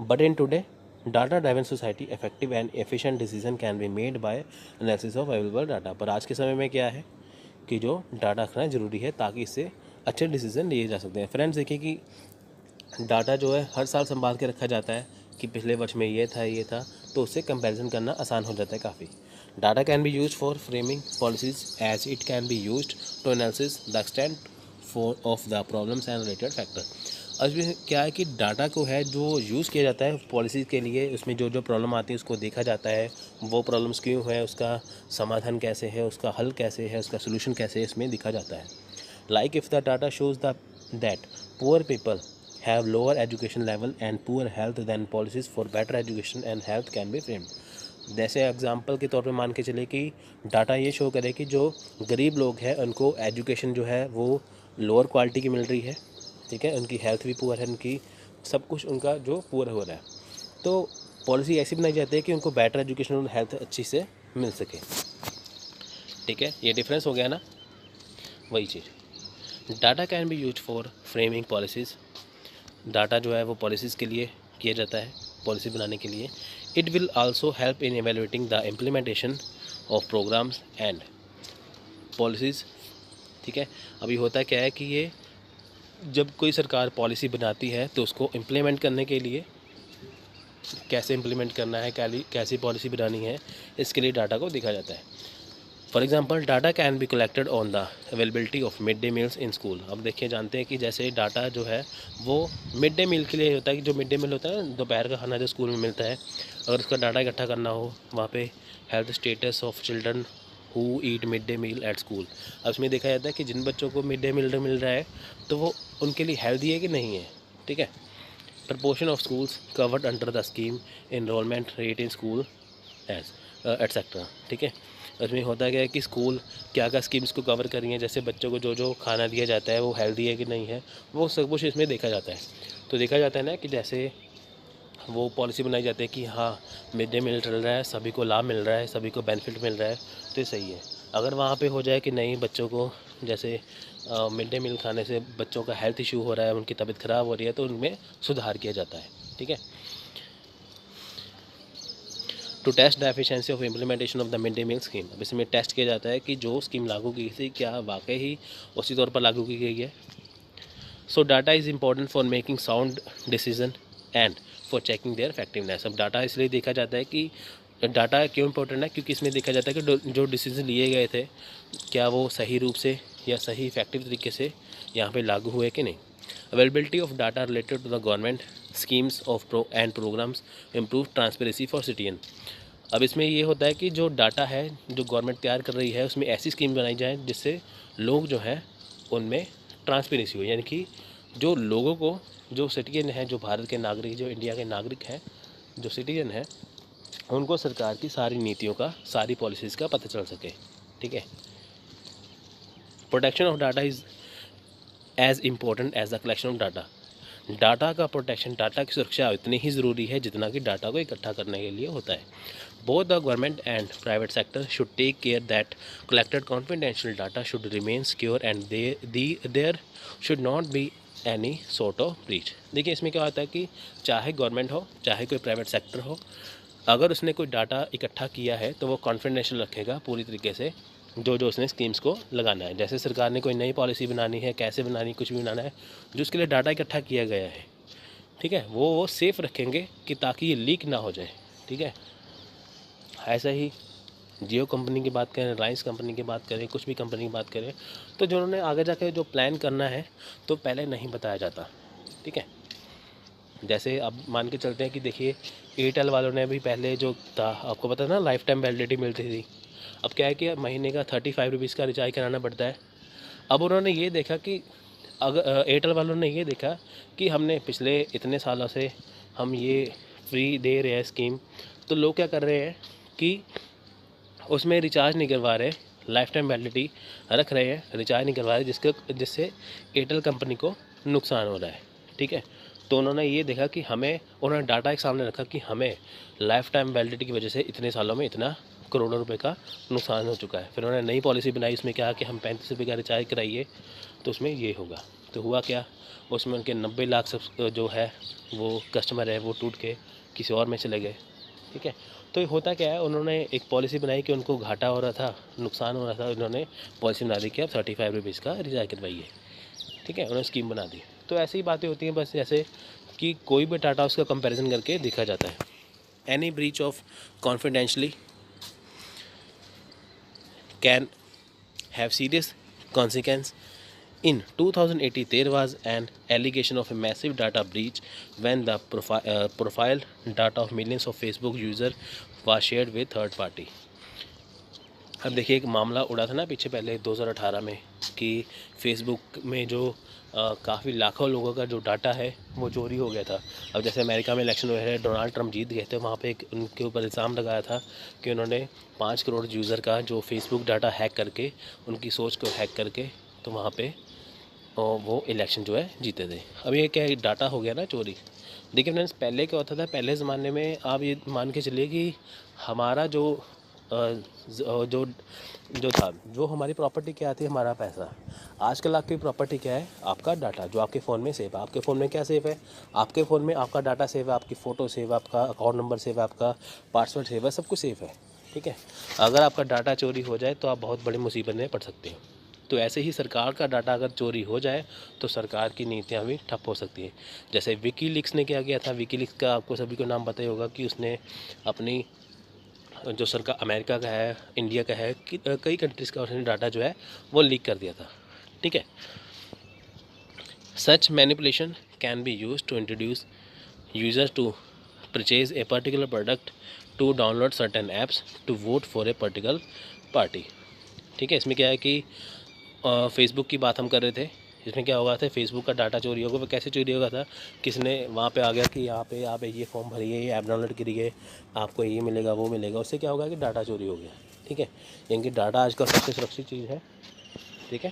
But in today data driven society effective and efficient decision can be made by analysis of available data. पर आज के समय में क्या है कि जो डाटा रखना ज़रूरी है ताकि इससे अच्छे डिसीजन लिए जा सकते हैं। फ्रेंड्स देखिए कि डाटा जो है हर साल संभाल के रखा जाता है कि पिछले वर्ष में ये था, तो उससे कंपैरिजन करना आसान हो जाता है काफ़ी। Data can be use for framing policies as it can be use to analysis the extent for of the problems and related factor. अब इसमें क्या है कि डाटा को है जो यूज़ किया जाता है पॉलिसीज़ के लिए, उसमें जो जो प्रॉब्लम आती है उसको देखा जाता है, वो प्रॉब्लम्स क्यों है, उसका समाधान कैसे है, उसका हल कैसे है, उसका सोल्यूशन कैसे है, इसमें दिखा जाता है। Like if the data shows that poor people have lower education level and poor health then policies for better education and health can be framed। जैसे एग्जांपल के तौर पे मान के चले कि डाटा ये शो करे कि जो गरीब लोग हैं उनको एजुकेशन जो है वो लोअर क्वालिटी की मिल रही है। ठीक है, उनकी हेल्थ भी पुअर है, उनकी सब कुछ उनका जो पुअर हो रहा है, तो पॉलिसी ऐसी बनाई जाती है कि उनको बेटर एजुकेशन और हेल्थ अच्छी से मिल सके। ठीक है, ये डिफरेंस हो गया ना, वही चीज़। Data can be use for framing policies. Data जो है वो पॉलिसीज़ के लिए किया जाता है, पॉलिसी बनाने के लिए। It will also help in evaluating the implementation of programmes and policies. ठीक है, अभी होता क्या है कि ये जब कोई सरकार पॉलिसी बनाती है तो उसको इम्प्लीमेंट करने के लिए कैसे इम्प्लीमेंट करना है, कैसी पॉलिसी बनानी है, इसके लिए डाटा को देखा जाता है। For example data can be collected on the availability of mid day meals in school. अब देखिए, जानते हैं कि जैसे डाटा जो है वो मिड डे मील के लिए होता है कि जो मिड डे मील होता है ना, दोपहर का खाना जो स्कूल में मिलता है, अगर उसका डाटा इकट्ठा करना हो, वहाँ पे health status of children who eat mid day meal at school. अब इसमें देखा जाता है कि जिन बच्चों को मिड डे मील मिल रहा है तो वो उनके लिए हेल्दी है कि नहीं है। ठीक है, proportion of schools covered under the scheme, enrolment rate in school as etcetera. ठीक है, उसमें होता क्या है कि स्कूल क्या क्या स्कीम्स को कवर कर रही हैं, जैसे बच्चों को जो जो खाना दिया जाता है वो हेल्दी है कि नहीं है, वो सब कुछ इसमें देखा जाता है। तो देखा जाता है ना कि जैसे वो पॉलिसी बनाई जाती है कि हाँ मिड डे मील चल रहा है, सभी को लाभ मिल रहा है, सभी को बेनिफिट मिल रहा है, तो ये सही है। अगर वहाँ पे हो जाए कि नहीं, बच्चों को जैसे मिड डे मील खाने से बच्चों का हेल्थ इशू हो रहा है, उनकी तबीयत ख़राब हो रही है, तो उनमें सुधार किया जाता है। ठीक है, to test the efficiency of implementation of the mid day meal scheme. अब इसमें टेस्ट किया जाता है कि जो स्कीम लागू की थी क्या वाकई ही उसी तौर पर लागू की गई है। सो data is important for making sound decision and for checking there effectiveness. अब डाटा इसलिए देखा जाता है कि डाटा क्यों इंपॉर्टेंट है, क्योंकि इसमें देखा जाता है कि जो डिसीजन लिए गए थे क्या वो सही रूप से या सही इफेक्टिव तरीके से यहाँ पे लागू हुए कि नहीं। Availability of data related to the government schemes of and programmes improve transparency for citizen. अब इसमें ये होता है कि जो डाटा है जो गवर्नमेंट तैयार कर रही है उसमें ऐसी स्कीम बनाई जाए जिससे लोग जो हैं उनमें ट्रांसपेरेंसी हो, यानी कि जो लोगों को, जो सिटीजन है, जो भारत के नागरिक, जो इंडिया के नागरिक हैं, जो सिटीजन है, उनको सरकार की सारी नीतियों का, सारी पॉलिसीज़ का पता चल सके। ठीक है, protection of data is as important as the collection of data. Data का प्रोटेक्शन, डाटा की सुरक्षा उतनी ही ज़रूरी है जितना कि डाटा को इकट्ठा करने के लिए होता है। Both the government and private sector should take care that collected confidential data should remain secure and there should not be any sort of breach. देखिए, इसमें क्या होता है कि चाहे गवर्नमेंट हो, चाहे कोई प्राइवेट सेक्टर हो, अगर उसने कोई डाटा इकट्ठा किया है तो वो कॉन्फिडेंशियल रखेगा पूरी तरीके से, जो जो उसने स्कीम्स को लगाना है। जैसे सरकार ने कोई नई पॉलिसी बनानी है, कैसे बनानी, कुछ भी बनाना है, जो उसके लिए डाटा इकट्ठा किया गया है, ठीक है, वो सेफ़ रखेंगे कि ताकि ये लीक ना हो जाए। ठीक है, ऐसा ही जियो कंपनी की बात करें, रिलायंस कंपनी की बात करें, कुछ भी कंपनी की बात करें, तो जो उन्होंने आगे जाके जो प्लान करना है तो पहले नहीं बताया जाता। ठीक है, जैसे अब मान के चलते हैं कि देखिए एयरटेल वालों ने भी पहले जो था, आपको पता था ना, लाइफ टाइम वैलिडिटी मिलती थी। अब क्या है कि महीने का 35 रुपीज़ का रिचार्ज कराना पड़ता है। अब उन्होंने ये देखा कि अगर एयरटेल वालों ने ये देखा कि हमने पिछले इतने सालों से हम ये फ्री दे रहे हैं स्कीम, तो लोग क्या कर रहे हैं कि उसमें रिचार्ज नहीं करवा रहे, लाइफ टाइम वैलिडिटी रख रहे हैं, रिचार्ज नहीं करवा रहे, जिससे एयरटेल कंपनी को नुकसान हो रहा है। ठीक है, तो उन्होंने ये देखा कि उन्होंने डाटा एक सामने रखा कि हमें लाइफ टाइम वैलिडिटी की वजह से इतने सालों में इतना करोड़ों रुपए का नुकसान हो चुका है। फिर उन्होंने नई पॉलिसी बनाई, उसमें क्या कि हम 35 रुपये का रिचार्ज कराइए तो उसमें ये होगा। तो हुआ क्या, उसमें उनके 90 लाख सब जो है वो कस्टमर है वो टूट के किसी और में चले गए। ठीक है, तो होता क्या है, उन्होंने एक पॉलिसी बनाई कि उनको घाटा हो रहा था, नुकसान हो रहा था, उन्होंने पॉलिसी बना दी कि आप 35 रुपीज़ का रिचार्ज करवाइए। ठीक है, उन्होंने स्कीम बना दी। तो ऐसी ही बातें होती हैं बस, जैसे कि कोई भी डाटा उसका कंपैरिजन करके देखा जाता है। Any breach of confidentiality can have serious consequence. In 2018, there was an allegation of a massive data breach when the profile data of millions of Facebook users was shared with third party. अब देखिए, एक मामला उड़ा था ना पीछे पहले 2018 में कि फेसबुक में जो काफ़ी लाखों लोगों का जो डाटा है वो चोरी हो गया था। अब जैसे अमेरिका में इलेक्शन हुए हैं, डोनाल्ड ट्रंप जीत गए थे, वहाँ पे एक उनके ऊपर इल्ज़ाम लगाया था कि उन्होंने 5 करोड़ यूज़र का जो फेसबुक डाटा हैक करके, उनकी सोच को हैक करके, तो वहाँ पे वो इलेक्शन जो है जीते थे। अब ये क्या डाटा हो गया ना चोरी। देखिए फ्रेंड्स, पहले क्या होता था, पहले ज़माने में आप ये मान के चलिए कि हमारा जो जो जो था, जो हमारी प्रॉपर्टी क्या थी, हमारा पैसा। आजकल आपकी प्रॉपर्टी क्या है, आपका डाटा जो आपके फ़ोन में सेव है। आपके फ़ोन में क्या सेव है, आपके फ़ोन में आपका डाटा सेव है, आपकी फ़ोटो सेव है, आपका अकाउंट नंबर सेव है, आपका पासवर्ड सेव है, सब कुछ सेव है। ठीक है, अगर आपका डाटा चोरी हो जाए तो आप बहुत बड़ी मुसीबत में पड़ सकते हैं। तो ऐसे ही सरकार का डाटा अगर चोरी हो जाए तो सरकार की नीतियाँ भी ठप हो सकती हैं। जैसे विकीलीक्स ने क्या किया था, विकीलीक्स का आपको सभी को नाम पता ही होगा कि उसने अपनी जो सरकार अमेरिका का है, इंडिया का है, कि कई कंट्रीज़ का उसने डाटा जो है वो लीक कर दिया था। ठीक है, such manipulation can be use to introduce users to purchase a particular product, to download certain apps, to vote for a particular party. ठीक है, इसमें क्या है कि फेसबुक की बात हम कर रहे थे। इसमें क्या होगा था, फेसबुक का डाटा चोरी होगा। वो कैसे चोरी होगा था, किसने वहाँ पे आ गया कि यहाँ पे आप ये फॉर्म भरिए, ये ऐप डाउनलोड करिए, आपको ये मिलेगा वो मिलेगा। उससे क्या होगा कि डाटा चोरी हो गया। ठीक है, यानी कि डाटा आजकल सबसे सुरक्षित चीज़ है। ठीक है,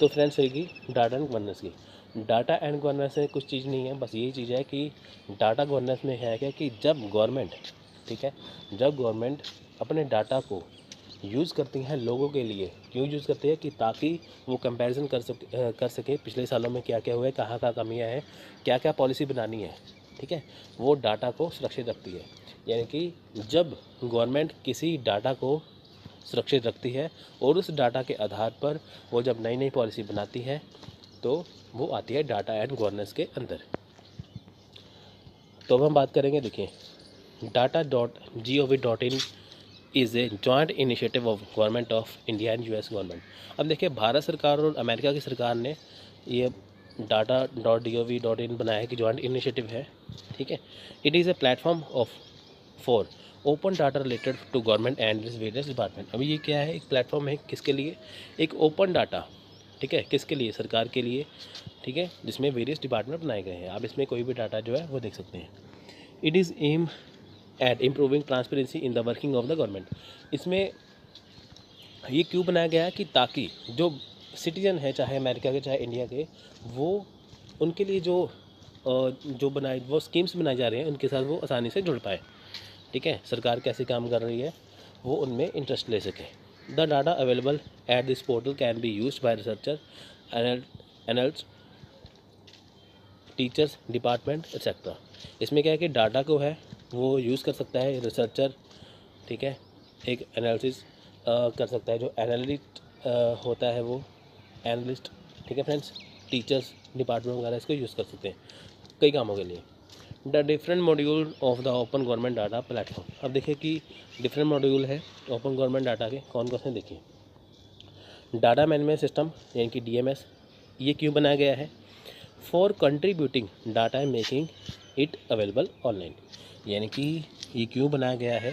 तो फ्रेंड्स रहेगी डाटा एंड गवर्नेंस की। डाटा एंड गवर्नेंस में कुछ चीज़ नहीं है, बस यही चीज़ है कि डाटा गवर्नेंस में है क्या कि जब गवर्नमेंट, ठीक है, जब गवर्नमेंट अपने डाटा को यूज़ करती हैं लोगों के लिए, क्यों यूज़ करती है कि ताकि वो कंपैरिजन कर सके पिछले सालों में क्या क्या हुआ है, कहाँ कहाँ कमियाँ हैं, क्या क्या पॉलिसी बनानी है। ठीक है, वो डाटा को सुरक्षित रखती है। यानी कि जब गवर्नमेंट किसी डाटा को सुरक्षित रखती है और उस डाटा के आधार पर वो जब नई नई पॉलिसी बनाती है तो वो आती है डाटा एंड गवर्नेंस के अंदर। तो अब हम बात करेंगे, देखिए, data.gov.in is a joint initiative of government of India and US government. अब देखिए, भारत सरकार और अमेरिका की सरकार ने ये data.gov.in बनाया है कि जॉइंट इनिशिएटिव है। ठीक है, it is a platform of for open data related to government and various department. अभी ये क्या है, एक प्लेटफॉर्म है किसके लिए, एक ओपन डाटा। ठीक है, किसके लिए, सरकार के लिए। ठीक है, जिसमें वेरियस डिपार्टमेंट बनाए गए हैं, आप इसमें कोई भी डाटा जो है वो देख सकते हैं। It is aim at improving transparency in the working of the government. इसमें ये क्यों बनाया गया है कि ताकि जो सिटीजन है, चाहे अमेरिका के चाहे इंडिया के, वो उनके लिए जो बनाए वो स्कीम्स बनाए जा रहे हैं उनके साथ वो आसानी से जुड़ पाए। ठीक है, सरकार कैसे काम कर रही है वो उनमें इंटरेस्ट ले सके। The data available at this portal can be use by researcher, analyst, teachers, department etcetera. इसमें क्या है कि डाटा को है वो यूज़ कर सकता है रिसर्चर। ठीक है, एक एनालिसिस कर सकता है, जो एनालिस्ट होता है वो एनालिस्ट। ठीक है फ्रेंड्स, टीचर्स, डिपार्टमेंट वगैरह इसको यूज़ कर सकते हैं कई कामों के लिए। The different module of the open government data platform. अब देखिए कि डिफरेंट मॉड्यूल है ओपन गवर्नमेंट डाटा के, कौन कौन से देखिए। डाटा मैनेजमेंट सिस्टम यानी कि DMS, ये क्यों बनाया गया है, for contributing data and making it available online. यानी कि ये क्यों बनाया गया है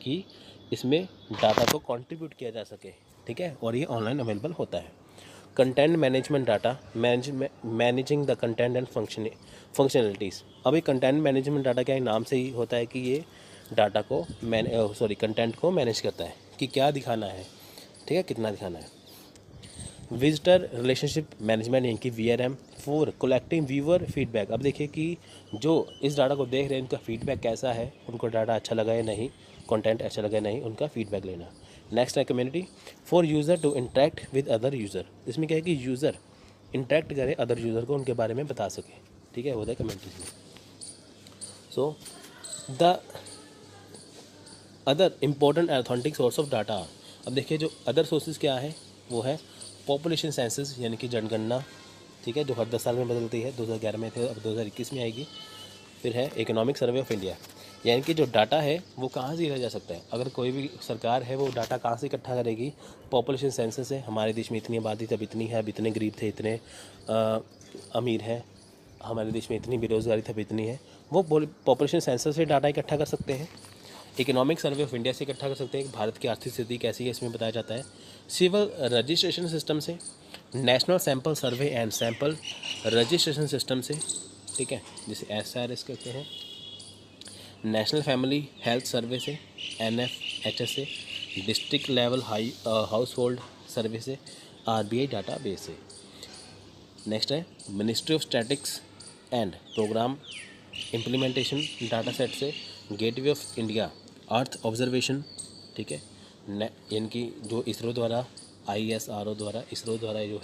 कि इसमें डाटा को कंट्रीब्यूट किया जा सके। ठीक है, और ये ऑनलाइन अवेलेबल होता है। Content management data managing the content and functionalities. अभी कंटेंट मैनेजमेंट डाटा क्या है, नाम से ही होता है कि ये डाटा को कंटेंट को मैनेज करता है कि क्या दिखाना है, ठीक है, कितना दिखाना है। विजिटर रिलेशनशिप मैनेजमेंट यानी कि VRM for collecting viewer feedback. अब देखिए कि जो इस डाटा को देख रहे हैं उनका फीडबैक कैसा है, उनको डाटा अच्छा लगा या नहीं, कंटेंट अच्छा लगा या नहीं, उनका फीडबैक लेना। नेक्स्ट है community for user to interact with other user. इसमें क्या है कि यूज़र इंटरेक्ट करे अदर यूज़र को, उनके बारे में बता सके, ठीक है, होता है community. So the other important authentic source of data. अब देखिए जो अदर सोर्सेज क्या है, वो है पॉपुलेशन सेंसस यानी कि जनगणना, ठीक है, जो हर 10 साल में बदलती है, 2011 में थे, अब 2021 में आएगी। फिर है इकोनॉमिक सर्वे ऑफ इंडिया, यानी कि जो डाटा है वो कहाँ से लिया जा सकता है। अगर कोई भी सरकार है वो डाटा कहाँ से इकट्ठा करेगी, पॉपुलेशन सेंसस है, हमारे देश में इतनी आबादी तब इतनी है, अब इतने गरीब थे, इतने अमीर हैं, हमारे देश में इतनी बेरोज़गारी तब इतनी है, वो पॉपुलेशन सेंसस से डाटा इकट्ठा कर सकते हैं। इकोनॉमिक सर्वे ऑफ इंडिया से इकट्ठा कर सकते हैं कि भारत की आर्थिक स्थिति कैसी है, इसमें बताया जाता है। सिविल रजिस्ट्रेशन सिस्टम से, national sample survey and sample registration system से, ठीक है, जिसे SRS कहते हैं। नेशनल फैमिली हेल्थ सर्वे से, NFHS से, district level household survey से, RBI डाटा बेस से। नेक्स्ट है ministry of statistics and programme implementation data set से, gateway of India earth observation, ठीक है, यानी कि जो ISRO द्वारा ISRO द्वारा जो है